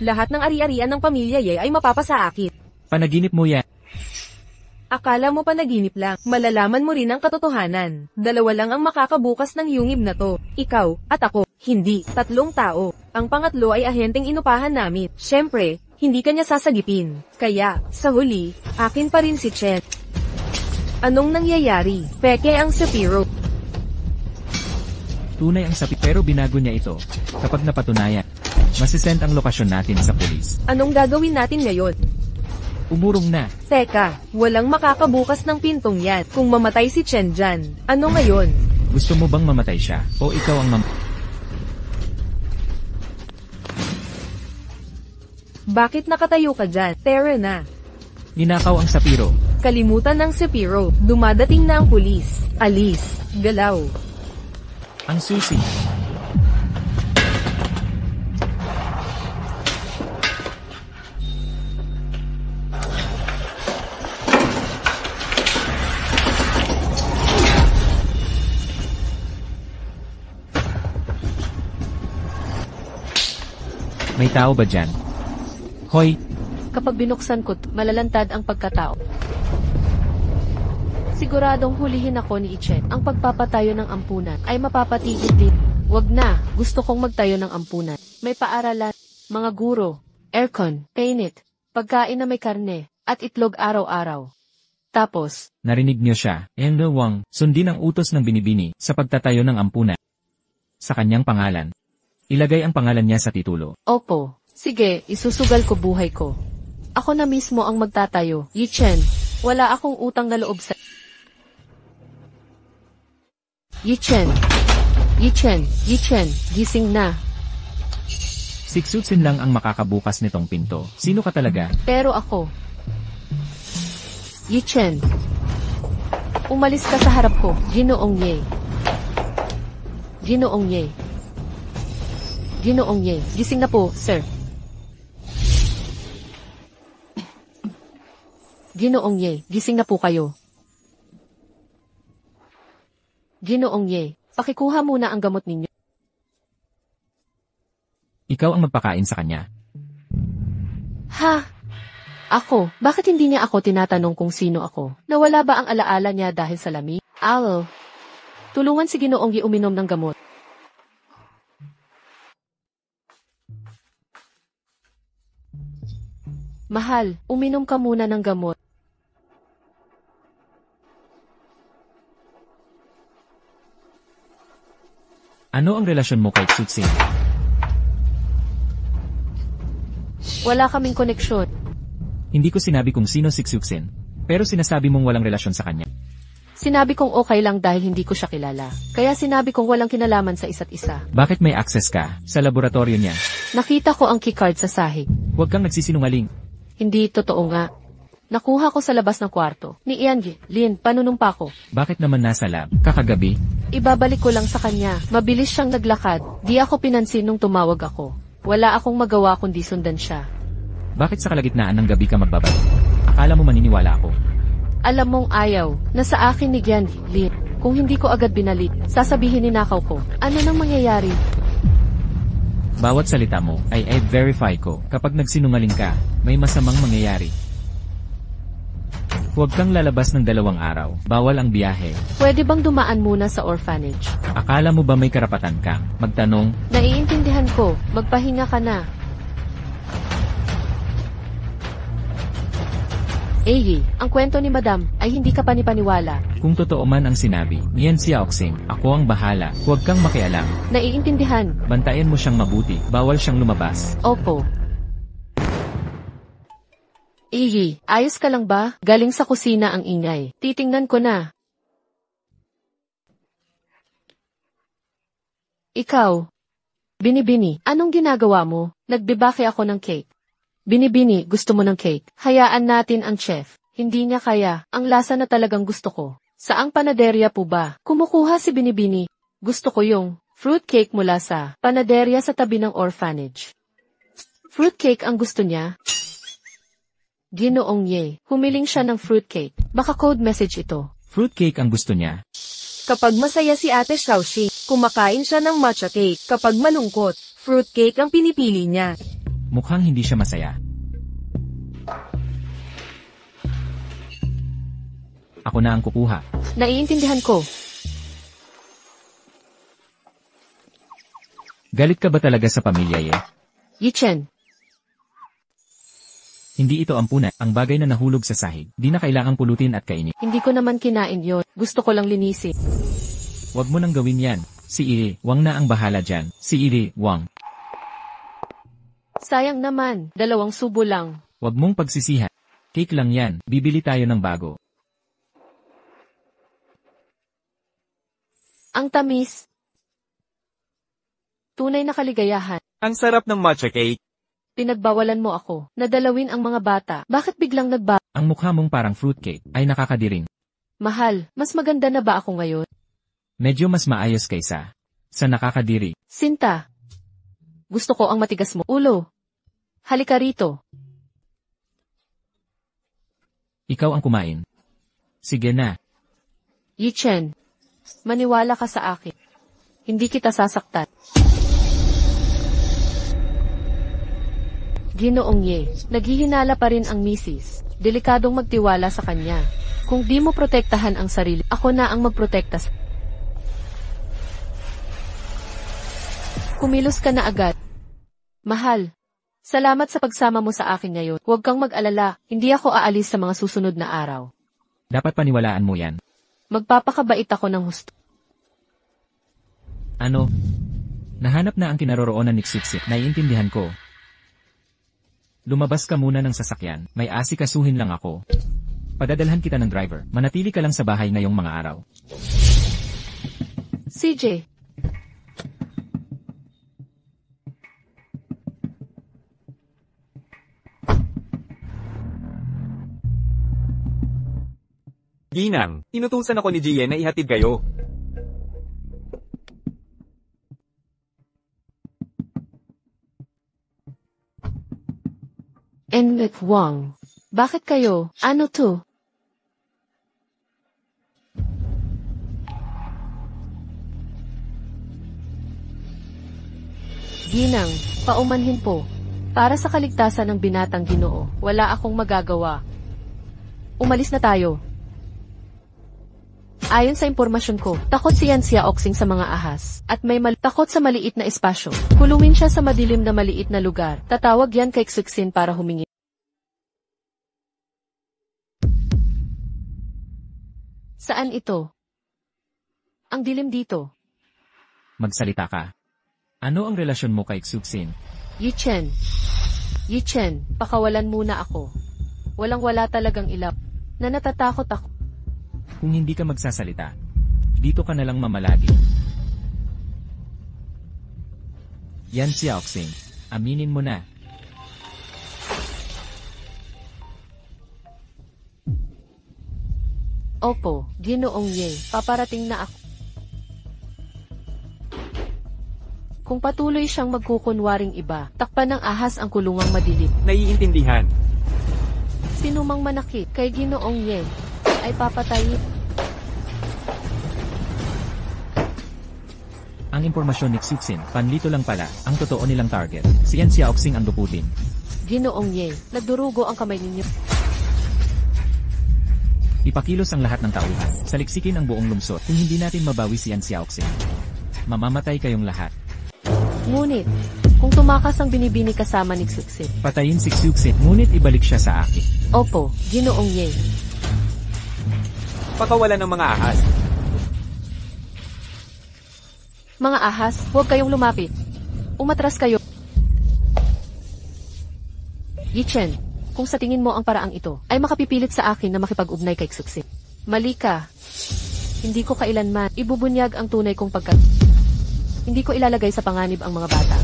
Lahat ng ari-arian ng pamilya Ye ay mapapasa akin. Panaginip mo yan. Akala mo panaginip lang, malalaman mo rin ang katotohanan. Dalawa lang ang makakabukas ng yungib na to, ikaw, at ako. Hindi, 3 tao. Ang pangatlo ay ahenteng inupahan namin. Siyempre, hindi kanya sasagipin. Kaya, sa huli, akin pa rin si Chen. Anong nangyayari? Peke ang Safiro. Tunay ang sapi pero binago niya ito. Kapag napatunayan, masisend ang lokasyon natin sa pulis. Anong gagawin natin ngayon? Umurong na. Teka, walang makakabukas ng pintong yan. Kung mamatay si Chen dyan, ano ngayon? Gusto mo bang mamatay siya? O ikaw ang Bakit nakatayo ka dyan? Tara na. Ninakaw ang Safiro. Kalimutan ng Safiro. Dumadating na ang pulis. Alis. Galaw. Ang susi. May tao ba dyan? Hoy! Kapag binuksan ko, malalantad ang pagkatao. Siguradong hulihin ako ni Chen. Ang pagpapatayo ng ampunan ay mapapatigil din. Wag na, gusto kong magtayo ng ampunan. May paaralan, mga guro, aircon, painit, pagkain na may karne, at itlog araw-araw. Tapos, Narinig niyo siya, Endo Wang, sundin ang utos ng binibini sa pagtatayo ng ampunan. Sa kanyang pangalan. Ilagay ang pangalan niya sa titulo. opo, sige, isusugal ko buhay ko. Ako na mismo ang magtatayo. Yi Chen, wala akong utang na loob sa... Yi Chen, gising na. Si Xuxin lang ang makakabukas nitong pinto. Sino ka talaga? Pero ako... Yi Chen, umalis ka sa harap ko, Ginoong Ye. Ginoong Ye. Ginoong Ye, gising na po, sir. Ginoong Ye, gising na po kayo. Ginoong Ye, pakikuha muna ang gamot ninyo. Ikaw ang magpakain sa kanya. Ha? Ako, bakit hindi niya ako tinatanong kung sino ako? Nawala ba ang alaala niya dahil sa lamig? Tulungan si Ginoong Ye uminom ng gamot. Mahal, uminom ka muna ng gamot. Ano ang relasyon mo kay Xuxin? Wala kaming koneksyon. Hindi ko sinabi kung sino si Xuxin, pero sinasabi mong walang relasyon sa kanya. Sinabi kong okay lang dahil hindi ko siya kilala. Kaya sinabi kong walang kinalaman sa isa't isa. Bakit may access ka sa laboratorio niya? Nakita ko ang keycard sa sahig. Huwag kang nagsisinungaling. Hindi totoo nga. Nakuha ko sa labas ng kwarto. Ni Iangi, Lin, panunumpa ko. Bakit naman nasa lab? Kakagabi? Ibabalik ko lang sa kanya. Mabilis siyang naglakad. Di ako pinansin nung tumawag ako. Wala akong magawa kundi sundan siya. Bakit sa kalagitnaan ng gabi ka magbabalik? Akala mo maniniwala ako? Alam mong ayaw, na sa akin ni Gian, Lin. Kung hindi ko agad binalik, sasabihin ninakaw ko. Ano nang mangyayari? Bawat salita mo ay verify ko. Kapag nagsinungaling ka, may masamang mangyayari. Huwag kang lalabas ng 2 araw. Bawal ang biyahe. Pwede bang dumaan muna sa orphanage? Akala mo ba may karapatan kang magtanong? Naiintindihan ko, magpahinga ka na. Ang kwento ni Madam ay hindi ka panipaniwala. Kung totoo man ang sinabi, niyan si Oxing, ako ang bahala. Huwag kang makialam. Naiintindihan. Bantayan mo siyang mabuti. Bawal siyang lumabas. Opo. Ayos ka lang ba? Galing sa kusina ang ingay. Titingnan ko na. Ikaw. Binibini, anong ginagawa mo? Nagbibake ako ng cake. Binibini, gusto mo ng cake? Hayaan natin ang chef. Hindi niya kaya, ang lasa na talagang gusto ko. Saang panaderya po ba? Kumukuha si Binibini. Gusto ko yung fruit cake mula sa panaderya sa tabi ng orphanage. Fruit cake ang gusto niya? Ginoong Ye, humiling siya ng fruit cake. Baka code message ito. Fruitcake ang gusto niya. Kapag masaya si Ate Xiaoxi, kumakain siya ng matcha cake. Kapag malungkot, fruit cake ang pinipili niya. Mukhang hindi siya masaya. Ako na ang kukuha. Naiintindihan ko. Galit ka ba talaga sa pamilya, Ye? Yichen, Hindi ito ampunan, ang bagay na nahulog sa sahig. Di na kailangang pulutin at kainin. hindi ko naman kinain yon. Gusto ko lang linisin. Huwag mo nang gawin yan. Si Iri, Wang na ang bahala dyan. Si Iri, Wang. Sayang naman, 2 subo lang. Huwag mong pagsisihan. Cake lang yan, bibili tayo ng bago. Ang tamis. Tunay na kaligayahan. Ang sarap ng matcha cake. Pinagbawalan mo ako. Nadalawin ang mga bata. Bakit biglang Ang mukha mong parang fruitcake ay nakakadiring. Mahal, mas maganda na ba ako ngayon? Medyo mas maayos kaysa sa nakakadiri. Sinta. Gusto ko ang matigas mo. Ulo. Halika rito. Ikaw ang kumain. Sige na. Yichen. Maniwala ka sa akin. Hindi kita sasaktan. Ginoong Ye, naghihinala pa rin ang misis. Delikadong magtiwala sa kanya. Kung di mo protektahan ang sarili, ako na ang magprotekta. Kumilos ka na agad. Mahal, salamat sa pagsama mo sa akin ngayon. Huwag kang mag-alala, hindi ako aalis sa mga susunod na araw. Dapat paniwalaan mo yan. Magpapakabait ako ng husto. Ano? Nahanap na ang kinaroroonan ni Xixit. Naiintindihan ko. Lumabas ka muna ng sasakyan. May asikasuhin lang ako. Padadalhan kita ng driver. Manatili ka lang sa bahay ngayong mga araw. CJ. Ginang, inutusan ako ni Gia na ihatid kayo. Enric Wang. Bakit kayo? Ano to? Ginang, paumanhin po. Para sa kaligtasan ng binatang Ginoo, wala akong magagawa. Umalis na tayo. Ayon sa impormasyon ko, takot si Yan Xiaoxing sa mga ahas. At may takot sa maliit na espasyo. Kulungin siya sa madilim na maliit na lugar. Tatawag yan kay Xuxin para humingi. Saan ito? Ang dilim dito. Magsalita ka. Ano ang relasyon mo kay Xuxin? Yichen, pakawalan muna ako. Walang-wala talagang ilap. Na natatakot ako. Kung hindi ka magsasalita, dito ka na lang mamalagi. Yan Xiaoxing, aminin mo na. Opo, Ginoong Ye, paparating na ako. Kung patuloy siyang magkukunwaring iba, takpan ng ahas ang kulungang madilim. Naiintindihan. Sinumang manakit kay Ginoong Ye ay papatayin. Ang impormasyon ni Xuxin, panlito lang pala, ang totoo nilang target. Si Yan Xiaoxing ang duputin. Ginoong Ye, nagdurugo ang kamay ninyo. Ipakilos ang lahat ng tauhan. Saliksikin ang buong lungsod. Kung hindi natin mabawi si Yan Xiaoxing, mamamatay kayong lahat. Ngunit, kung tumakas ang binibini kasama ni Xuxin. Patayin si Xuxin, ngunit ibalik siya sa akin. Opo, Ginoong Ye. Pakawalan ng mga ahas. Mga ahas, huwag kayong lumapit. Umatras kayo. Yichen, kung sa tingin mo ang paraang ito ay makapipilit sa akin na makipag-ugnay kay Xuxin. Mali ka. Hindi ko kailanman ibubunyag ang tunay kong Hindi ko ilalagay sa panganib ang mga bata.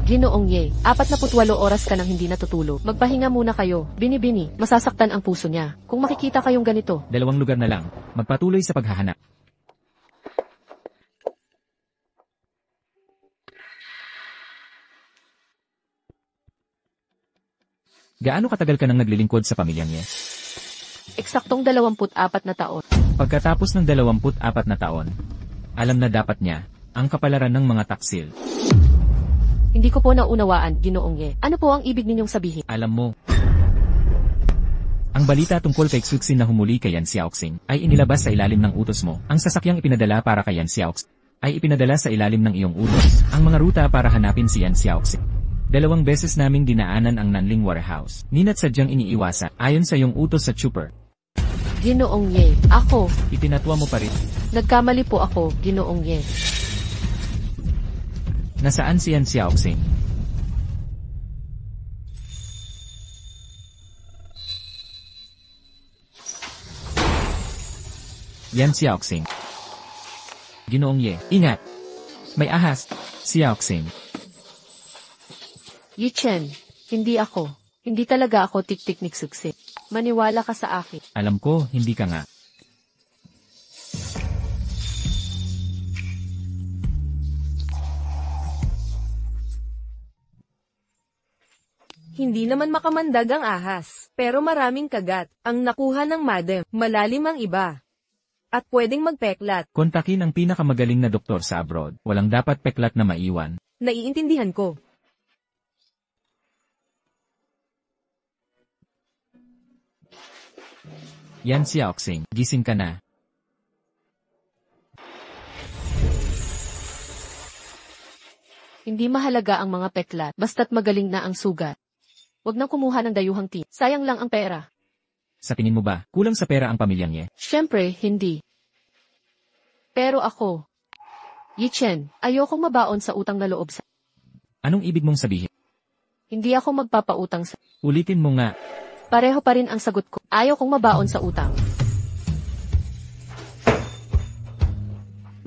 Ginoong Ye, 48 oras ka nang hindi natutulog. Magpahinga muna kayo. Binibini, masasaktan ang puso niya. Kung makikita kayong ganito. 2 lugar na lang. Magpatuloy sa paghahanap. Gaano katagal ka nang naglilingkod sa pamilyang niya? Eksaktong 24 na taon. Pagkatapos ng 24 na taon, alam na dapat niya ang kapalaran ng mga taksil. Hindi ko po naunawaan, Ginoong Ye. Ano po ang ibig ninyong sabihin? Alam mo, ang balita tungkol kay Xuxin na humuli kay Yan Xiaoxing ay inilabas sa ilalim ng utos mo. Ang sasakyang ipinadala para kay Yan Xiaoxing ay ipinadala sa ilalim ng iyong utos. Ang mga ruta para hanapin si Yan Xiaoxing. 2 beses naming dinaanan ang Nanling Warehouse. Nina't sadyang iniiwasa ayon sa iyong utos sa Chopper. Ginoong Ye, ako. Itinatwa mo pa rin. Nagkamali po ako, Ginoong Ye. Nasaan si Yan Xiaoxing? Yan Xiaoxing. Ginoong Ye, ingat! May ahas, Xiaoxing. Yichen, hindi ako. Hindi talaga ako tik-tik ni Xuxin. Maniwala ka sa akin. Alam ko, hindi ka nga. Hindi naman makamandag ang ahas, pero maraming kagat. Ang nakuha ng madam, malalim ang iba. At pwedeng magpeklat. Kontakin ang pinakamagaling na doktor sa abroad. Walang dapat peklat na maiwan. Naiintindihan ko. Yan Xiaoxing, gising ka na. Hindi mahalaga ang mga peklat, basta't magaling na ang sugat. Huwag nang kumuha ng dayuhang tip. Sayang lang ang pera. Sa tingin mo ba, kulang sa pera ang pamilyang niya? Siyempre, hindi. Pero ako, Yichen, ayokong mabaon sa utang na loob sa... Anong ibig mong sabihin? Hindi ako magpapautang sa... Ulitin mo nga. Pareho pa rin ang sagot ko. Ayaw kong mabaon sa utang.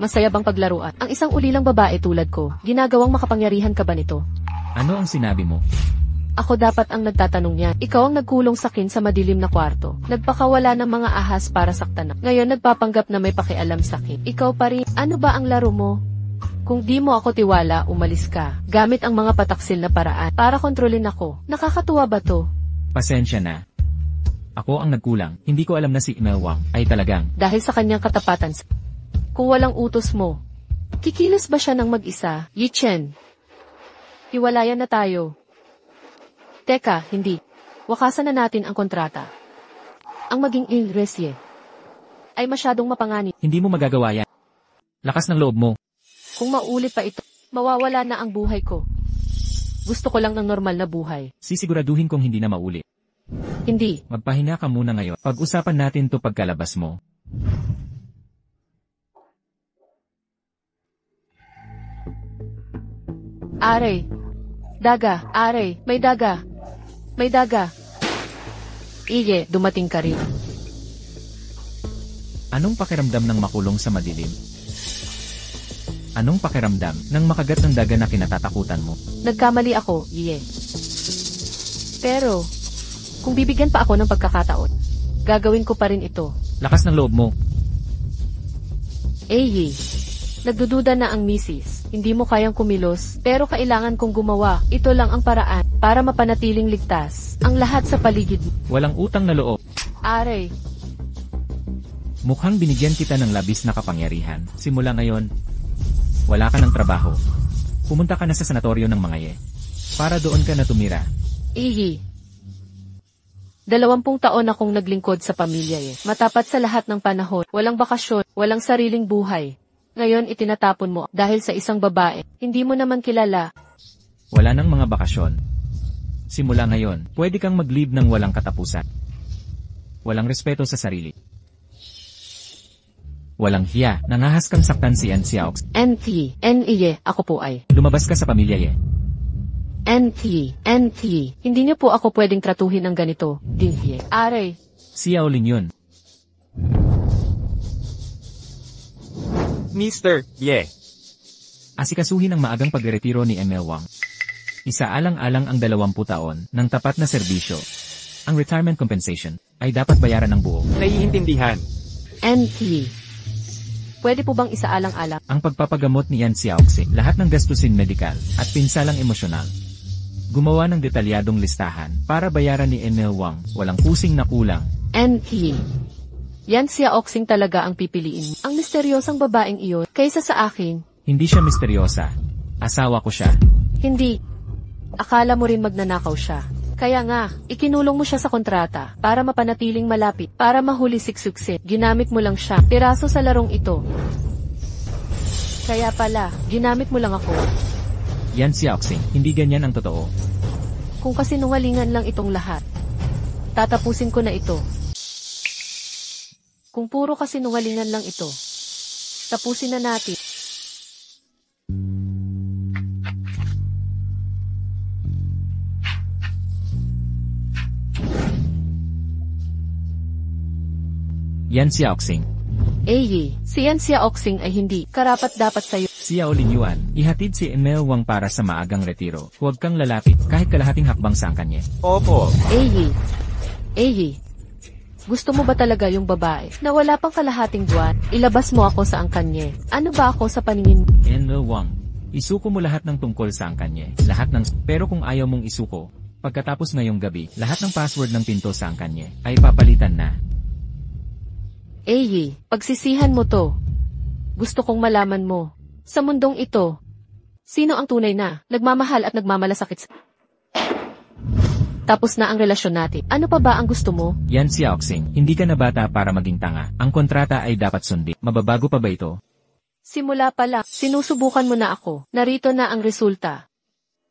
Masaya bang paglaruan? Ang isang ulilang babae tulad ko, ginagawang makapangyarihan ka ba nito? Ano ang sinabi mo? Ako dapat ang nagtatanong niya. Ikaw ang nagkulong sakin sa madilim na kwarto. Nagpakawala ng mga ahas para saktan ako. Ngayon nagpapanggap na may pakialam sakin. Ikaw pa rin. Ano ba ang laro mo? Kung di mo ako tiwala, umalis ka. Gamit ang mga pataksil na paraan para kontrolin ako. Nakakatuwa ba to? Pasensya na. Ako ang nagkulang. Hindi ko alam na si Email Wang ay talagang... Dahil sa kanyang katapatan. Kung walang utos mo, kikilos ba siya ng mag-isa? Yichen. Hiwalayan na tayo. Teka, hindi. Wakasan na natin ang kontrata. Ang maging ilresye ay masyadong mapanganib. Hindi mo magagawa yan. Lakas ng loob mo. Kung maulit pa ito, mawawala na ang buhay ko. Gusto ko lang ng normal na buhay. Sisiguraduhin kong hindi na maulit. Hindi. Magpahinga ka muna ngayon. Pag-usapan natin to pagkalabas mo. Aray. Daga. Aray. May daga. May daga. Iye, dumating ka rin. Anong pakiramdam ng makulong sa madilim? Anong pakiramdam ng makagat ng daga na kinatatakutan mo? Nagkamali ako, Iye. Pero, kung bibigyan pa ako ng pagkakataon, gagawin ko pa rin ito. Lakas ng loob mo. Iye. Nagdududa na ang misis. Hindi mo kayang kumilos, pero kailangan kong gumawa. Ito lang ang paraan para mapanatiling ligtas ang lahat sa paligid mo. Walang utang na loob. Aray. Mukhang binigyan kita ng labis na kapangyarihan. Simula ngayon, wala ka ng trabaho. Pumunta ka na sa sanatoryo ng mga ye. Para doon ka na tumira. Ihi. 20 taon akong naglingkod sa pamilya eh. Matapat sa lahat ng panahon. Walang bakasyon, walang sariling buhay. Ngayon itinatapon mo dahil sa isang babae. Hindi mo naman kilala. Wala nang mga bakasyon. Simula ngayon, pwede kang mag-leave ng walang katapusan. Walang respeto sa sarili. Walang hiya, nangahas kang saktan si An Xiaox. NT, ako po ay. Lumabas ka sa pamilya ye. NT, hindi niyo po ako pwedeng tratuhin ng ganito, Dingye. Aray. Si Yao Ling yun. Mr. Ye. Asikasuhin ang maagang pagretiro ni ML Wang. Isaalang-alang ang 20 taon ng tapat na serbisyo. Ang retirement compensation ay dapat bayaran ng buo. Naiintindihan. NT. Pwede po bang isaalang-alang? Ang pagpapagamot ni Yan Xiaoxing, lahat ng gastusin medikal at pinsalang emosyonal. Gumawa ng detalyadong listahan para bayaran ni ML Wang, walang kusing na kulang. NT. Yan siya Oxing talaga ang pipiliin. Ang misteryosang babaeng iyon, kaysa sa akin. Hindi siya misteryosa. Asawa ko siya. Hindi. Akala mo rin magnanakaw siya. Kaya nga, ikinulong mo siya sa kontrata para mapanatiling malapit, para mahuli siksukse. Ginamit mo lang siya, piraso sa larong ito. Kaya pala, ginamit mo lang ako. Yan Xiaoxing, hindi ganyan ang totoo. Kung kasinungalingan lang itong lahat, tatapusin ko na ito. Kung puro kasinungalingan lang ito, tapusin na natin. Yan Xiaoxing. Si Yan Xiaoxing ay hindi karapat-dapat sa'yo. Si Yao Ling Yuan, ihatid si ML Wang para sa maagang retiro. Huwag kang lalapit kahit kalahating hakbang sa kanya. Opo. Gusto mo ba talaga yung babae na wala pang kalahating buwan? Ilabas mo ako sa angkanye. Ano ba ako sa paningin mo? ML Wang, isuko mo lahat ng tungkol sa angkanya. Lahat ng... Pero kung ayaw mong isuko, pagkatapos ngayong gabi, lahat ng password ng pinto sa angkanya ay papalitan na. Pagsisihan mo to. Gusto kong malaman mo. Sa mundong ito, sino ang tunay na nagmamahal at nagmamalasakit sa... Tapos na ang relasyon natin. Ano pa ba ang gusto mo? Yan Xiaoxing, hindi ka na bata para maging tanga. Ang kontrata ay dapat sundin. Mababago pa ba ito? Simula pa lang, sinusubukan mo na ako. Narito na ang resulta.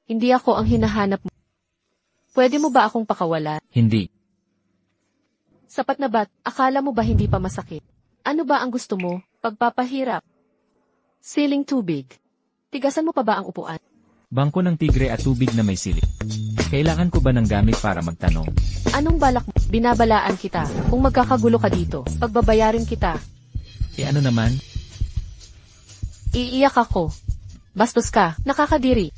Hindi ako ang hinahanap mo. Pwede mo ba akong pakawalan? Hindi. Sapat na ba't? Akala mo ba hindi pa masakit? Ano ba ang gusto mo? Pagpapahirap? Siling tubig? Tigasan mo pa ba ang upuan? Bangko ng tigre at tubig na may sili. Kailangan ko ba ng gamit para magtanong? Anong balak mo? Binabalaan kita. Kung magkakagulo ka dito, pagbabayarin kita. Ano naman? Iiyak ako. Bastos ka, nakakadiri.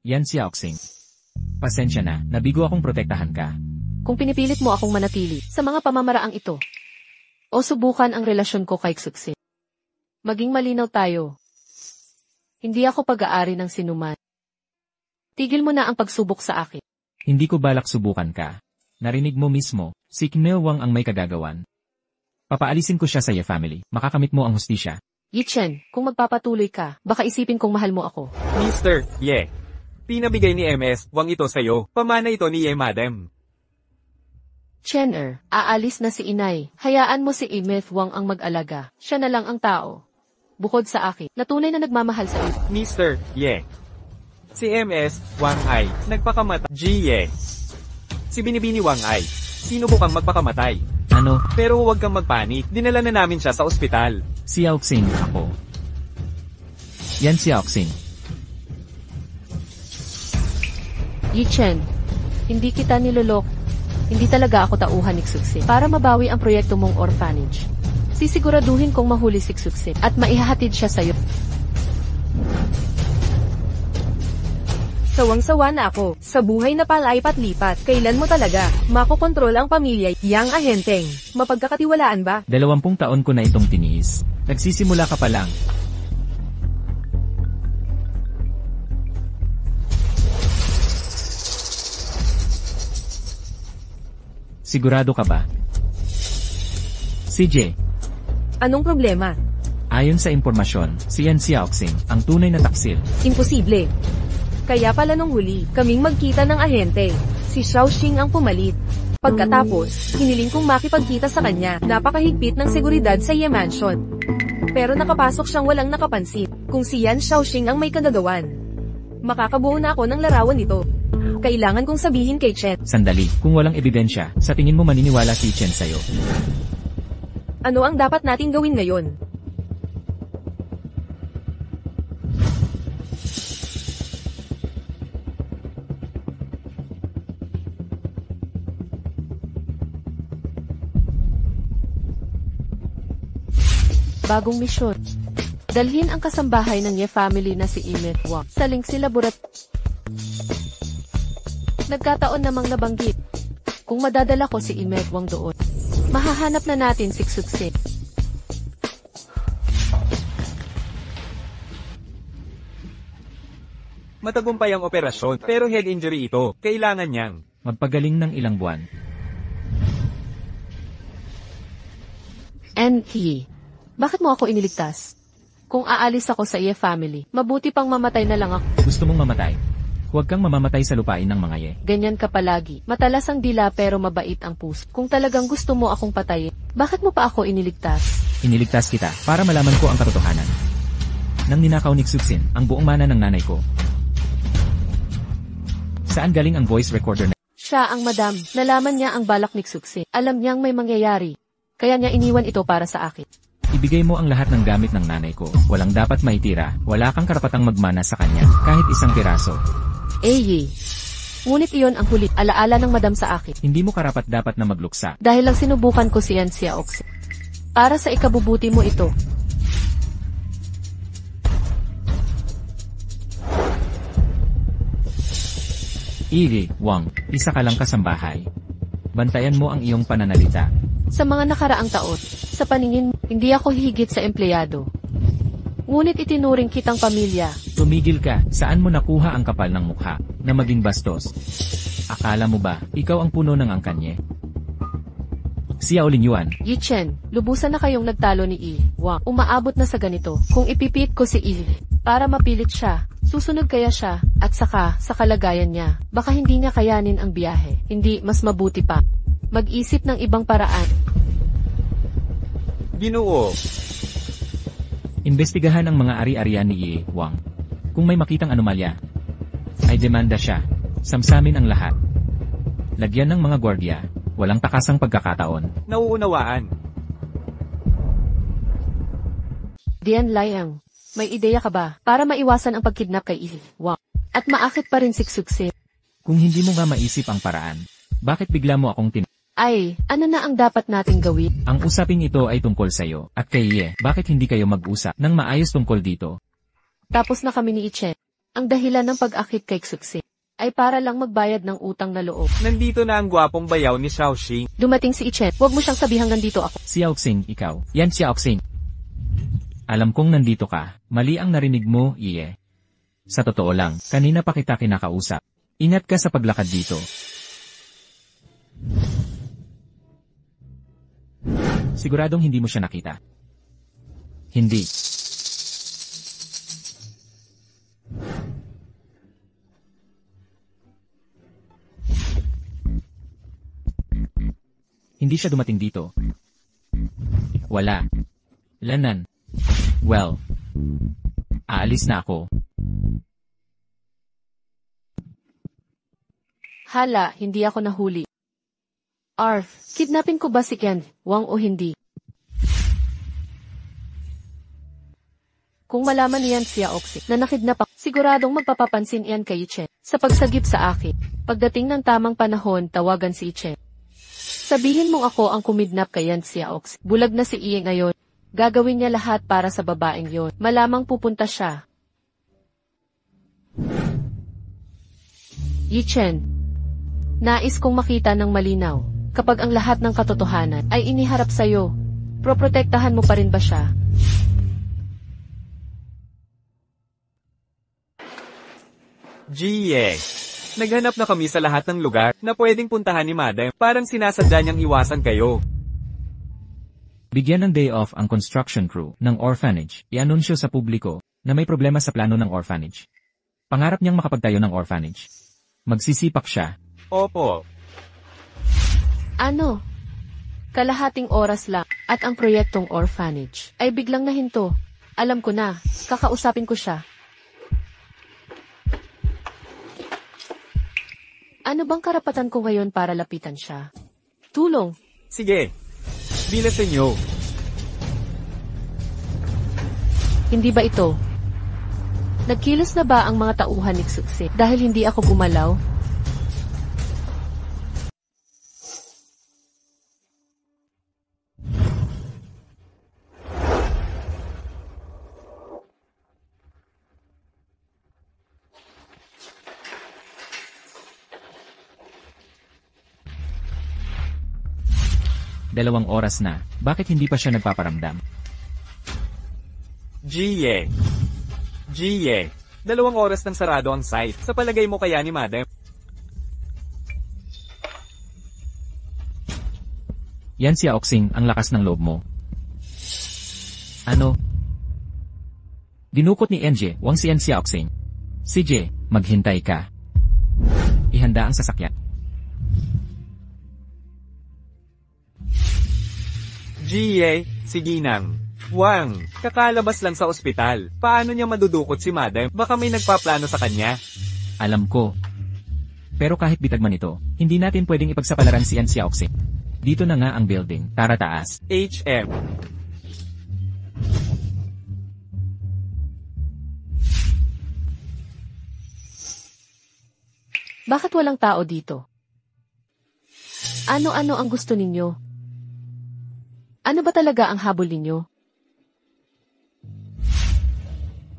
Yan Xiaoxing. Pasensya na, nabigo akong protektahan ka. Kung pinipilit mo akong manatili sa mga pamamaraang ito, o subukan ang relasyon ko kay Xuksin. Maging malinaw tayo. Hindi ako pag-aari ng sinuman. Tigil mo na ang pagsubok sa akin. Hindi ko balak subukan ka. Narinig mo mismo, si ML Wang ang may kagagawan. Papaalisin ko siya sa Ye family. Makakamit mo ang hustisya. Yichen, kung magpapatuloy ka, baka isipin kong mahal mo ako. Mr. Ye. Pinabigay ni MS Wang ito sa'yo. Pamana ito ni Ye Madam. Chenner, aalis na si inay. Hayaan mo si Imeth Wang ang mag-alaga. Siya na lang ang tao. Bukod sa akin, na tunay na nagmamahal sa iyo. Mr. Ye. Si MS, Wang Ai, nagpakamatay. G. Ye. Si Binibini Wang Ai, sinubukang magpakamatay. Ano? Pero huwag kang magpanik, dinala na namin siya sa ospital. Si Auxing ako. Yan si Auxing. Yi Chen, hindi kita nilolok. Hindi talaga ako tauhan ni Xixin para mabawi ang proyekto mong orphanage. Sisiguraduhin kong mahuli si Xixin at maihahatid siya sa'yo. Sawang-sawa na ako. Sa buhay na palaipat-lipat, kailan mo talaga makokontrol ang pamilya, yang ahenteng? Mapagkakatiwalaan ba? 20 taon ko na itong tiniis. Nagsisimula ka pa lang. Sigurado ka ba? CJ, Anong problema? ayon sa impormasyon, si Yan Xiaoxing, ang tunay na taksil. Imposible. Kaya pala nung huli, kaming magkita ng ahente. Si Xiaoxing ang pumalit. Pagkatapos, hiniling kong makipagkita sa kanya. Napakahigpit ng seguridad sa Ye Mansion. Pero nakapasok siyang walang nakapansin. Kung si Yan Xiaoxing ang may kagagawan, makakabuo na ako ng larawan nito. Kailangan kong sabihin kay Chen. Sandali, kung walang ebidensya, sa tingin mo maniniwala si Chen sa'yo. Ano ang dapat nating gawin ngayon? Bagong misyon. Dalhin ang kasambahay ng Ye family na si Imeth Wang sa Lingxi Laborat. Nagkataon namang nabanggit. Kung madadala ko si Imeth Wang doon, mahahanap na natin si Xixin. Matagumpay ang operasyon, pero head injury ito. Kailangan niyang Magpagaling ng ilang buwan. And he, bakit mo ako iniligtas? Kung aalis ako sa Ye family, mabuti pang mamatay na lang ako. Gusto mong mamatay? Huwag kang mamamatay sa lupain ng mga Ye. Ganyan ka palagi. Matalas ang dila pero mabait ang puso. Kung talagang gusto mo akong patayin, bakit mo pa ako iniligtas? Iniligtas kita para malaman ko ang katotohanan. Nang ninakaw ni Xixin ang buong mana ng nanay ko. Saan galing ang voice recorder na? Siya ang madam. Nalaman niya ang balak ni Xixin. Alam niyang may mangyayari. Kaya niya iniwan ito para sa akin. Ibigay mo ang lahat ng gamit ng nanay ko. Walang dapat maitira. Wala kang karapatang magmana sa kanya. Kahit isang piraso. Ye. Ngunit iyon ang huli. Alaala ng madam sa akin. Hindi mo karapat dapat na magluksa. Dahil lang sinubukan ko si Yan Xiaoxing. Para sa ikabubuti mo ito. Iri, Wang, isa ka lang kasambahay. Bantayan mo ang iyong pananalita. Sa mga nakaraang taon, sa paningin, hindi ako higit sa empleyado. Ngunit itinuring kitang pamilya. Tumigil ka, saan mo nakuha ang kapal ng mukha, na maging bastos? Akala mo ba, ikaw ang puno ng angkanye? Si Yao Lingyuan, Yi Chen, lubusan na kayong nagtalo ni Yi Wang. Umaabot na sa ganito. Kung ipipit ko si Yi, para mapilit siya, susunod kaya siya, at saka, sa kalagayan niya, baka hindi niya kayanin ang biyahe. Hindi, mas mabuti pa. Mag-isip ng ibang paraan. Ginoo. imbestigahan ang mga ari-arian ni Yi Wang. Kung may makitang anomalya, ay demanda siya. Samsamin ang lahat. Lagyan ng mga gwardya. Walang takasang pagkakataon. Nauunawaan. Dian Liang, may ideya ka ba para maiwasan ang pagkidnap kay Yi Wang? At maakit pa rin si Xixin. Kung hindi mo nga maisip ang paraan, bakit bigla mo akong Ay, ano na ang dapat nating gawin? Ang usaping ito ay tungkol sa'yo, at kay Ye, bakit hindi kayo mag-usap ng maayos tungkol dito? Tapos na kami ni Ichen. Ang dahilan ng pag-akit kay Xixin ay para lang magbayad ng utang na loob. Nandito na ang gwapong bayaw ni Xiaoxing. Dumating si Ichen, huwag mo siyang sabihang nandito ako. Si Auxing, ikaw. Yan si Auxing. Alam kong nandito ka. Mali ang narinig mo, Ye. Sa totoo lang, kanina pa kita kinakausap. Ingat ka sa paglakad dito. Siguradong hindi mo siya nakita. Hindi. Hindi siya dumating dito. Wala. Lanan. Well. Aalis na ako. Hala, hindi ako nahuli. Kidnapin ko ba si Ken, Wang o hindi? Kung malaman niyan siya Oxy na nakidnap ako, siguradong magpapapansin iyan kay Chen sa pagsagip sa akin. Pagdating ng tamang panahon, tawagan si Chen. Sabihin mong ako ang kumidnap kay Yan siya Oxy. Bulag na si Iye ngayon. Gagawin niya lahat para sa babaeng yon. Malamang pupunta siya. Yi Chen. Nais kong makita ng malinaw. Kapag ang lahat ng katotohanan ay iniharap sa'yo, proprotektahan mo pa rin ba siya? Jie. Naghanap na kami sa lahat ng lugar na pwedeng puntahan ni Madam. Parang sinasadya niyang iwasan kayo. Bigyan ng day off ang construction crew ng orphanage. I-anunsyo sa publiko na may problema sa plano ng orphanage. Pangarap niyang makapagtayo ng orphanage. Magsisipak siya. Opo. Ano? Kalahating oras lang at ang proyektong orphanage ay biglang nahinto. Alam ko na, kakausapin ko siya. Ano bang karapatan ko ngayon para lapitan siya? Tulong. Sige. Bilasan niyo. Hindi ba ito? Nagkilos na ba ang mga tauhan ni Suksi dahil hindi ako gumalaw? Dalawang oras na, bakit hindi pa siya nagpaparamdam? Jie. 2 oras nang sarado ang site. Sa palagay mo kaya ni Madam? Yan si Oxing, ang lakas ng loob mo. Ano? Dinukot ni NJ, Wang si si Oxing. Si J, maghintay ka. Ihanda ang sasakyan. Jie, sige nang. Wang, kakalabas lang sa ospital. Paano niya madudukot si Madam? Baka may nagpaplano sa kanya. Alam ko. Pero kahit bitag man ito, hindi natin pwedeng ipagsapalaran si Yan Xiaoxing. Dito na nga ang building, tara taas. HM. Bakit walang tao dito? Ano-ano ang gusto ninyo? Ano ba talaga ang habol ninyo?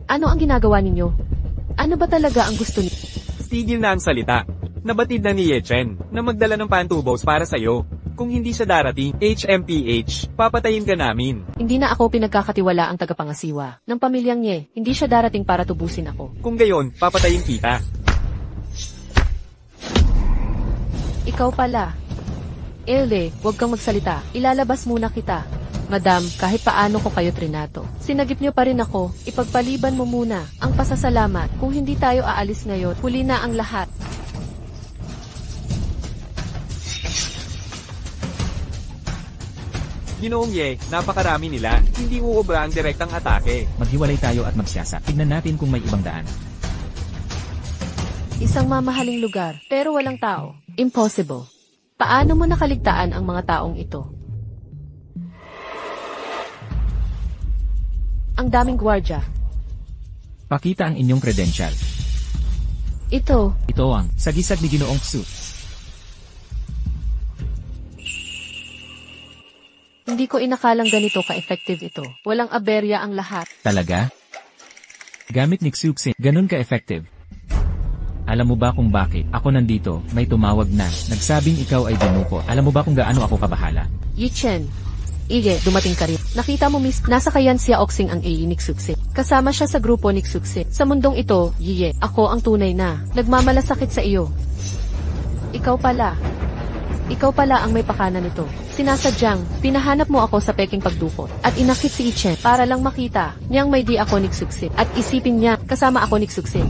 Ano ang ginagawa ninyo? Ano ba talaga ang gusto ninyo? Tigil na ang salita. Nabatid na ni Ye Chen na magdala ng pantubos para sa'yo. Kung hindi siya darating, HMPH, papatayin ka namin. Hindi na ako pinagkakatiwala ang tagapangasiwa ng pamilyang Ye. Hindi siya darating para tubusin ako. Kung gayon, papatayin kita. Ikaw pala. Ele, huwag kang magsalita. Ilalabas muna kita. Madam, kahit paano ko kayo trinato. Sinagip niyo pa rin ako. Ipagpaliban mo muna ang pasasalamat. Kung hindi tayo aalis ngayon, huli na ang lahat. Ginoong Ye, napakarami nila. Hindi uubra ang direktang atake. Maghiwalay tayo at magsiyasa. Tignan natin kung may ibang daan. Isang mamahaling lugar, pero walang tao. Impossible. Paano mo nakaligtaan ang mga taong ito? Ang daming gwardya. Pakita ang inyong credential. Ito, Ito ang sagisag ni Ginoong Xu. hindi ko inakalang ganito ka-effective ito. Walang aberya ang lahat. Talaga? Gamit ni Xuxin, ganun ka-effective. Alam mo ba kung bakit? Ako nandito, may tumawag na, nagsabing ikaw ay dinukot. Alam mo ba kung gaano ako kabahala? Yi Chen. Ige, dumating ka rin. Nakita mo miss, nasa kayan siya Oxing ang AE ni Xuxi. Kasama siya sa grupo ni Xuxi. Sa mundong ito, Yiye, ako ang tunay na nagmamalasakit sa iyo. Ikaw pala ang may pakana nito. Sinasadyang, pinahanap mo ako sa peking pagdukot at inakit si Ichen para lang makita niyang may di ako ni Xuxi at isipin niya kasama ako ni Xuxi.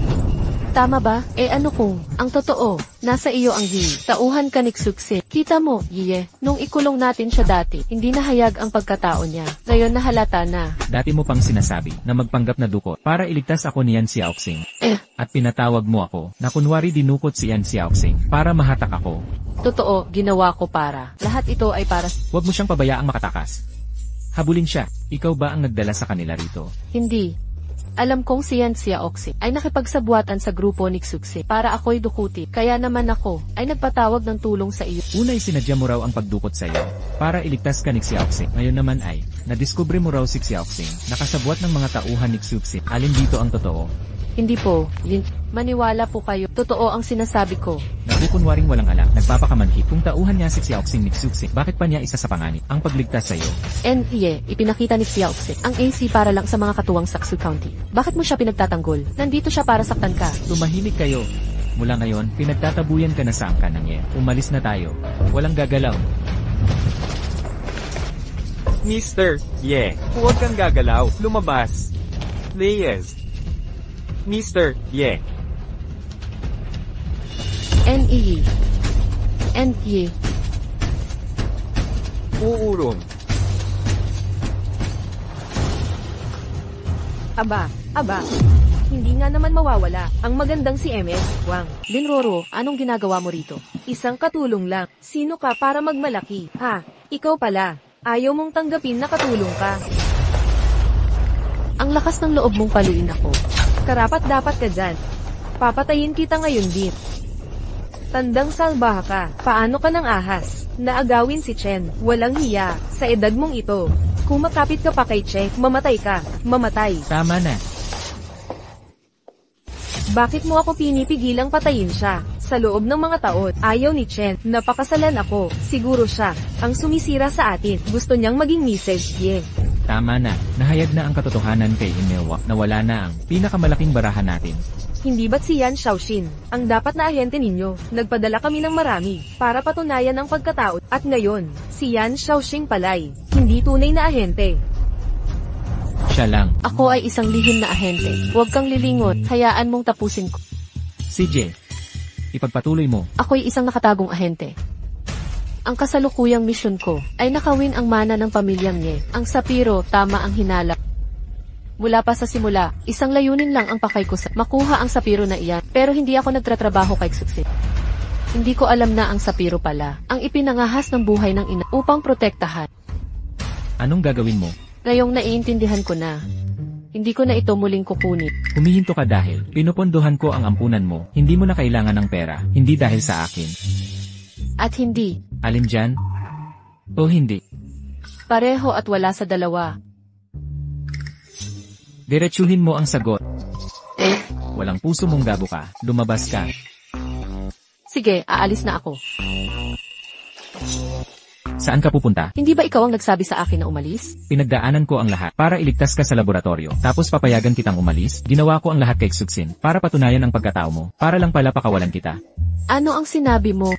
Tama ba? Ano kung, ang totoo, nasa iyo ang Yi. Tauhan ka ni Xuxin. Kita mo, Yi, nung ikulong natin siya dati, hindi nahayag ang pagkatao niya. Ngayon nahalata na. Dati mo pang sinasabi na magpanggap na dukot para iligtas ako ni Yan Xiaoxing. At pinatawag mo ako na kunwari dinukot si Yan Xiaoxing para mahatak ako. Totoo, ginawa ko para. Lahat ito ay para Huwag mo siyang pabayaang makatakas. Habulin siya. Ikaw ba ang nagdala sa kanila rito? hindi. Alam kong si Yan Xiaoxing ay nakipagsabuatan sa grupo ni Xuxin para ako'y dukuti. Kaya naman ako ay nagpatawag ng tulong sa iyo. Unay sinadya mo raw ang pagdukot sa iyo para iligtas ka ni Xiaoxing. Ngayon naman ay, nadiskubre mo raw si Xiaoxing, nakasabwat ng mga tauhan ni Xuxin. Alin dito ang totoo? Hindi po, Lin. Maniwala po kayo. Totoo ang sinasabi ko. Nagkukunwaring walang alam, nagpapakamanhik kung tauhan niya si Xiaoxing ni Xuxin. Bakit pa niya isa sa panganib ang pagligtas sa iyo? Ipinakita ni Xiaoxing ang AC para lang sa mga katuwang sa Xu County. Bakit mo siya pinagtatanggol? Nandito siya para saktan ka. Tumahimik kayo. Mula ngayon, pinagtatabuyan ka na sa angkan ng Ye. Umalis na tayo. Walang gagalaw. Mr. Ye, huwag kang gagalaw. Lumabas. Reyes. Mr. Ye. N.E. Uurong. Aba. Hindi nga naman mawawala. Ang magandang si MS, Wang. Linroro, anong ginagawa mo rito? Isang katulong lang. Sino ka para magmalaki? Ha? Ikaw pala. Ayaw mong tanggapin na katulong ka. Ang lakas ng loob mong paluin ako. Karapat dapat ka dyan. Papatayin kita ngayon din. Tandang salbaha ka. Paano ka ng ahas? Naagawin si Chen. Walang hiya. Sa edad mong ito. Kung makapit ka pa kay Chen, mamatay ka. Mamatay. Tama na. Bakit mo ako pinipigilang patayin siya? Sa loob ng mga taon, ayaw ni Chen. Napakasalan ako. Siguro siya. Ang sumisira sa atin. Gusto niyang maging Mrs. Ye. Tama na. Nahayag na ang katotohanan kay Imelwa na wala na ang pinakamalaking barahan natin. Hindi ba't si Yan Xiaoxin ang dapat na ahente ninyo? Nagpadala kami ng marami para patunayan ang pagkatao. At ngayon, si Yan Xiaoxin palay. Hindi tunay na ahente. Siya lang. Ako ay isang lihim na ahente. Huwag kang lilingon. Hayaan mong tapusin ko. CJ, ipagpatuloy mo. Ako'y isang nakatagong ahente. Ang kasalukuyang misyon ko ay nakawin ang mana ng pamilyang Ye. Ang sapiro, tama ang hinala. Mula pa sa simula, isang layunin lang ang pakay ko sa makuha ang sapiro na iyan. Pero hindi ako nagtratrabaho kay Xuxin. Hindi ko alam na ang sapiro pala ang ipinangahas ng buhay ng ina upang protektahan. Anong gagawin mo? Ngayong naiintindihan ko na. Hindi ko na ito muling kukunin. Humihinto ka dahil pinupondohan ko ang ampunan mo. Hindi mo na kailangan ng pera, hindi dahil sa akin. At hindi. Alin dyan? O hindi? Pareho at wala sa dalawa. Diretsuhin mo ang sagot. Walang puso mong gabo ka. Lumabas ka. Sige, aalis na ako. Saan ka pupunta? Hindi ba ikaw ang nagsabi sa akin na umalis? Pinagdaanan ko ang lahat para iligtas ka sa laboratorio. Tapos papayagan kitang umalis. Ginawa ko ang lahat kay Xuxin para patunayan ang pagkatao mo. Para lang pala pakawalan kita. Ano ang sinabi mo?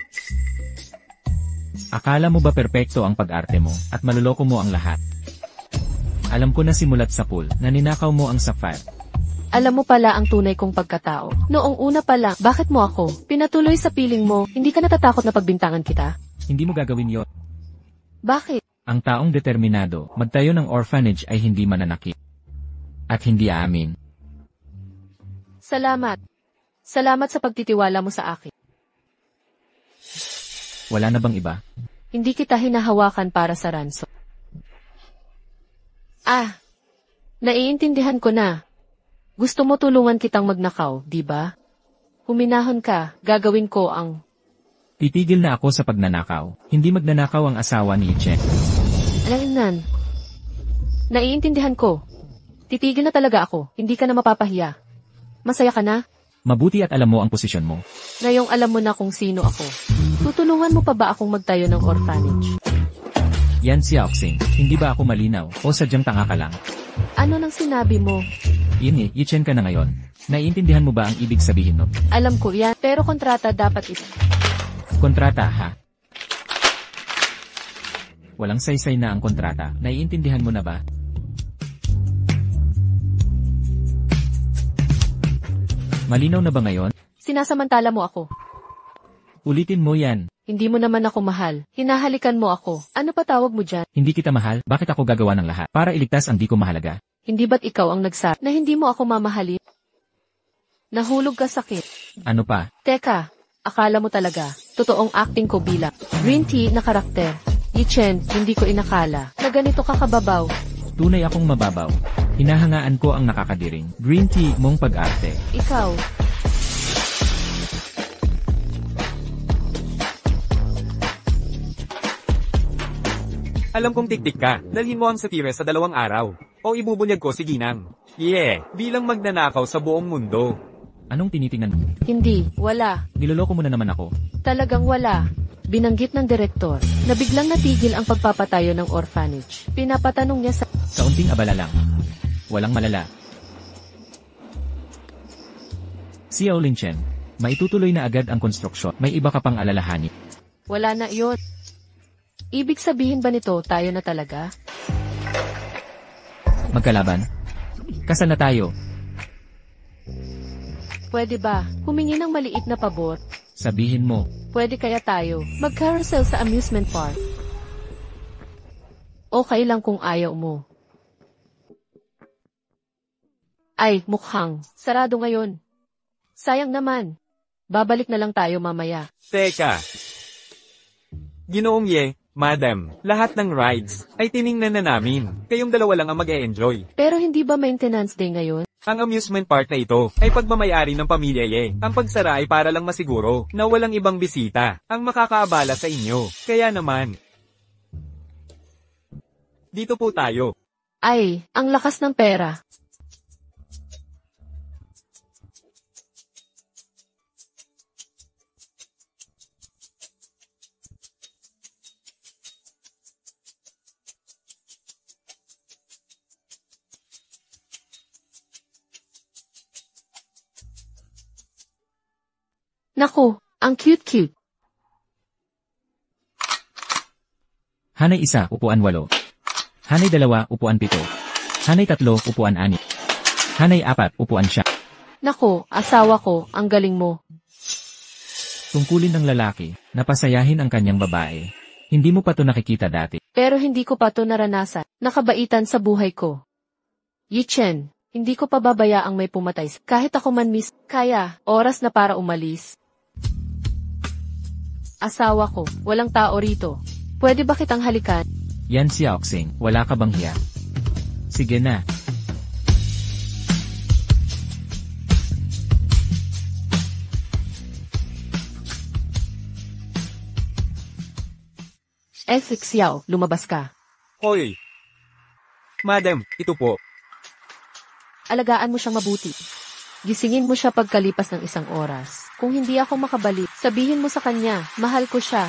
Akala mo ba perpekto ang pag-arte mo at maluloko mo ang lahat? Alam ko na simulat sa pool na ninakaw mo ang sapphire. Alam mo pala ang tunay kong pagkatao. Noong una pa lang, bakit mo ako pinatuloy sa piling mo? Hindi ka natatakot na pagbintangan kita? Hindi mo gagawin yon. Bakit? Ang taong determinado magtayo ng orphanage ay hindi mananakit. At hindi aamin. Salamat. Salamat sa pagtitiwala mo sa akin. Wala na bang iba? Hindi kita hinahawakan para sa ransom. Naiintindihan ko na. Gusto mo tulungan kitang magnakaw, di ba? Huminahon ka, gagawin ko ang... Titigil na ako sa pagnanakaw. Hindi magnanakaw ang asawa ni Chen. Alangan. Naiintindihan ko. Titigil na talaga ako, hindi ka na mapapahiya. Masaya ka na? Mabuti at alam mo ang posisyon mo. Ngayong alam mo na kung sino ako. Tutulungan mo pa ba akong magtayo ng orphanage? Yan Xiaoxing, hindi ba ako malinaw o sadyang tanga ka lang? Ano nang sinabi mo? Yichen ka na ngayon. Naiintindihan mo ba ang ibig sabihin nun? Alam ko yan, pero kontrata dapat ito. Kontrata ha? Walang saysay na ang kontrata. Naiintindihan mo na ba? Malinaw na ba ngayon? Sinasamantala mo ako. Ulitin mo yan. Hindi mo naman ako mahal. Hinahalikan mo ako. Ano pa tawag mo dyan? Hindi kita mahal, bakit ako gagawa ng lahat? Para iligtas ang di ko mahalaga. Hindi ba't ikaw ang nagsabi na hindi mo ako mamahalin? Nahulog ka sakit. Ano pa? Teka, akala mo talaga, totoong acting ko bilang green tea na karakter. Yichen, hindi ko inakala na ganito ka kababaw. Tunay akong mababaw. Hinahangaan ko ang nakakadiring green tea mong pag-arte. Ikaw, Alam kong tiktik ka. Dalhin mo ang Sapphire sa 2 araw. O ibubunyag ko si Ginang. Yeah, bilang magnanakaw sa buong mundo. Anong tinitingnan mo? hindi, wala. Niloloko mo na naman ako. Talagang wala. Binanggit ng direktor na biglang natigil ang pagpapatayo ng orphanage. Pinapatanong niya sa Kaunting abala lang. Walang malala. Si Yao Linchen, maitutuloy na agad ang konstruksyon. May iba ka pang alalahanin. wala na iyon. Ibig sabihin ba nito tayo na talaga? Magkalaban? Kasal na tayo. Pwede ba humingi ng maliit na pabor? Sabihin mo. Pwede kaya tayo mag-carousel sa amusement park? Okay lang kung ayaw mo. Ay, mukhang sarado ngayon. Sayang naman. Babalik na lang tayo mamaya. Teka. Ginoong Ye, Madam, lahat ng rides ay tiningnan na namin. Kayong dalawa lang ang mag-e-enjoy. Pero hindi ba maintenance day ngayon? Ang amusement park na ito ay pagmamayari ng pamilya Ye. Ang pagsara ay para lang masiguro na walang ibang bisita ang makakaabala sa inyo. Kaya naman, dito po tayo. Ay, ang lakas ng pera. Naku, ang cute-cute. Hanay 1, upuan 8. Hanay 2, upuan 7. Hanay 3, upuan 6. Hanay 4, upuan 7. Naku, asawa ko, ang galing mo. Tungkulin ng lalaki, na pasayahin ang kanyang babae. Hindi mo pa to nakikita dati. Pero hindi ko pa to naranasan. Nakabaitan sa buhay ko. Yichen, hindi ko pa babayaang may pumatay. Kahit ako man miss, kaya, oras na para umalis. Asawa ko, walang tao rito. Pwede ba kitang halikan? Yan si Oxing, wala ka bang hiya? Sige na. Xiao, lumabas ka. Hoy! Madam, ito po. Alagaan mo siyang mabuti. Gisingin mo siya pagkalipas ng 1 oras. Kung hindi ako makabalik, sabihin mo sa kanya, mahal ko siya.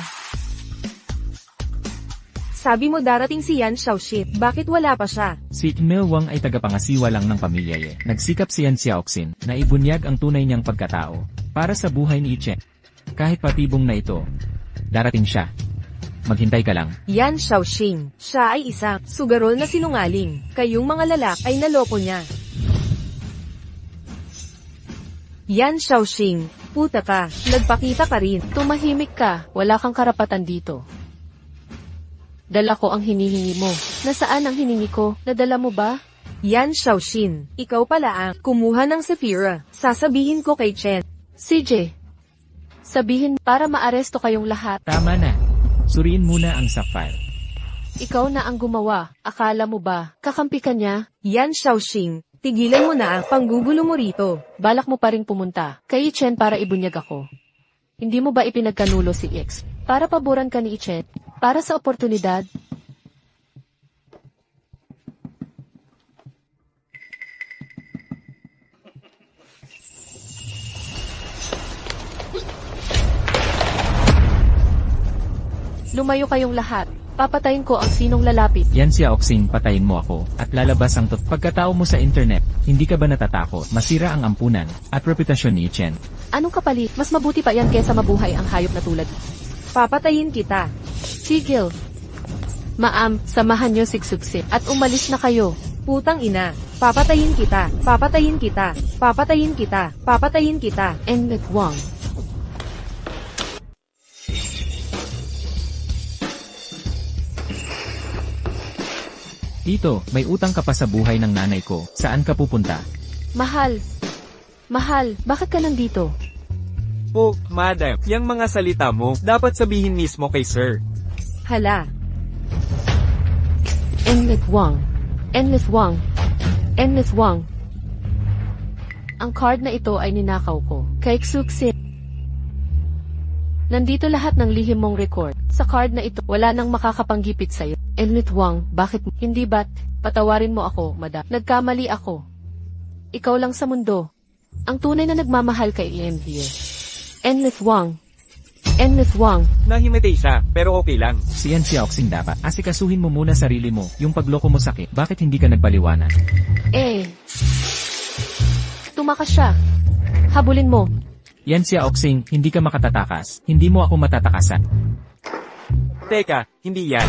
Sabi mo darating si Yan Xiaoxin, bakit wala pa siya? Si Mel Wang ay tagapangasiwa lang ng pamilya Ye. Nagsikap si Yan Xiaoxin na ibunyag ang tunay niyang pagkatao para sa buhay ni Yichen. Kahit patibong na ito, darating siya. Maghintay ka lang. Yan Xiaoxin, siya ay isang sugarol na sinungaling. Kayong mga lalak ay naloko niya. Yan Xiaoxin, puta ka, nagpakita ka rin. Tumahimik ka, wala kang karapatan dito. Dala ko ang hinihingi mo. Nasaan ang hiningi ko? Nadala mo ba? Yan Xiaoxin, ikaw pala ang kumuha ng Sapphire. Sasabihin ko kay Chen. CJ, sabihin para maaresto kayong lahat. Tama na. Suriin muna ang Sapphire. Ikaw na ang gumawa. Akala mo ba, kakampi ka niya? Yan Xiaoxin, tigilan mo na ang panggugulo mo rito. Balak mo pa ring pumunta kay Chen para ibunyag ako. Hindi mo ba ipinagkanulo si X? Para paboran ka ni Chen? Para sa oportunidad? Lumayo kayong lahat. Papatayin ko ang sinong lalapit. Yan si Oxing, patayin mo ako, at lalabas ang pagkatao mo sa internet. Hindi ka ba natatakot? Masira ang ampunan, at reputasyon ni Chen. Anong kapalit? Mas mabuti pa yan kesa mabuhay ang hayop na tulad. Papatayin kita. Sigil. Maam, samahan niyo si Suksik at umalis na kayo. Putang ina. Papatayin kita. Papatayin kita. Papatayin kita. Papatayin kita. Enlit Wang. Tito, may utang ka pa sa buhay ng nanay ko. Saan ka pupunta? Mahal. Mahal, bakit ka nandito? Oh, madam, yung mga salita mo, dapat sabihin mismo kay sir. Hala. Enlit Wang. Enlit Wang. Enlit Wang. Ang card na ito ay ninakaw ko. Kay Xuxin. Nandito lahat ng lihim mong record. Sa card na ito, wala nang makakapanggipit sa'yo. Enlit Wang, bakit? Hindi ba't? Patawarin mo ako, madam. Nagkamali ako. Ikaw lang sa mundo. Ang tunay na nagmamahal kay Enlit. Enlit Wang. Enlit Wang. Nahimatay siya, pero okay lang. Si Yan Xiaoxing dapat. Asikasuhin mo muna sarili mo. Yung pagloko mo sakit. Bakit hindi ka nagpaliwanag? Tumakas siya. Habulin mo. Yan Xiaoxing, hindi ka makatatakas. Hindi mo ako matatakasan. Teka, hindi yan.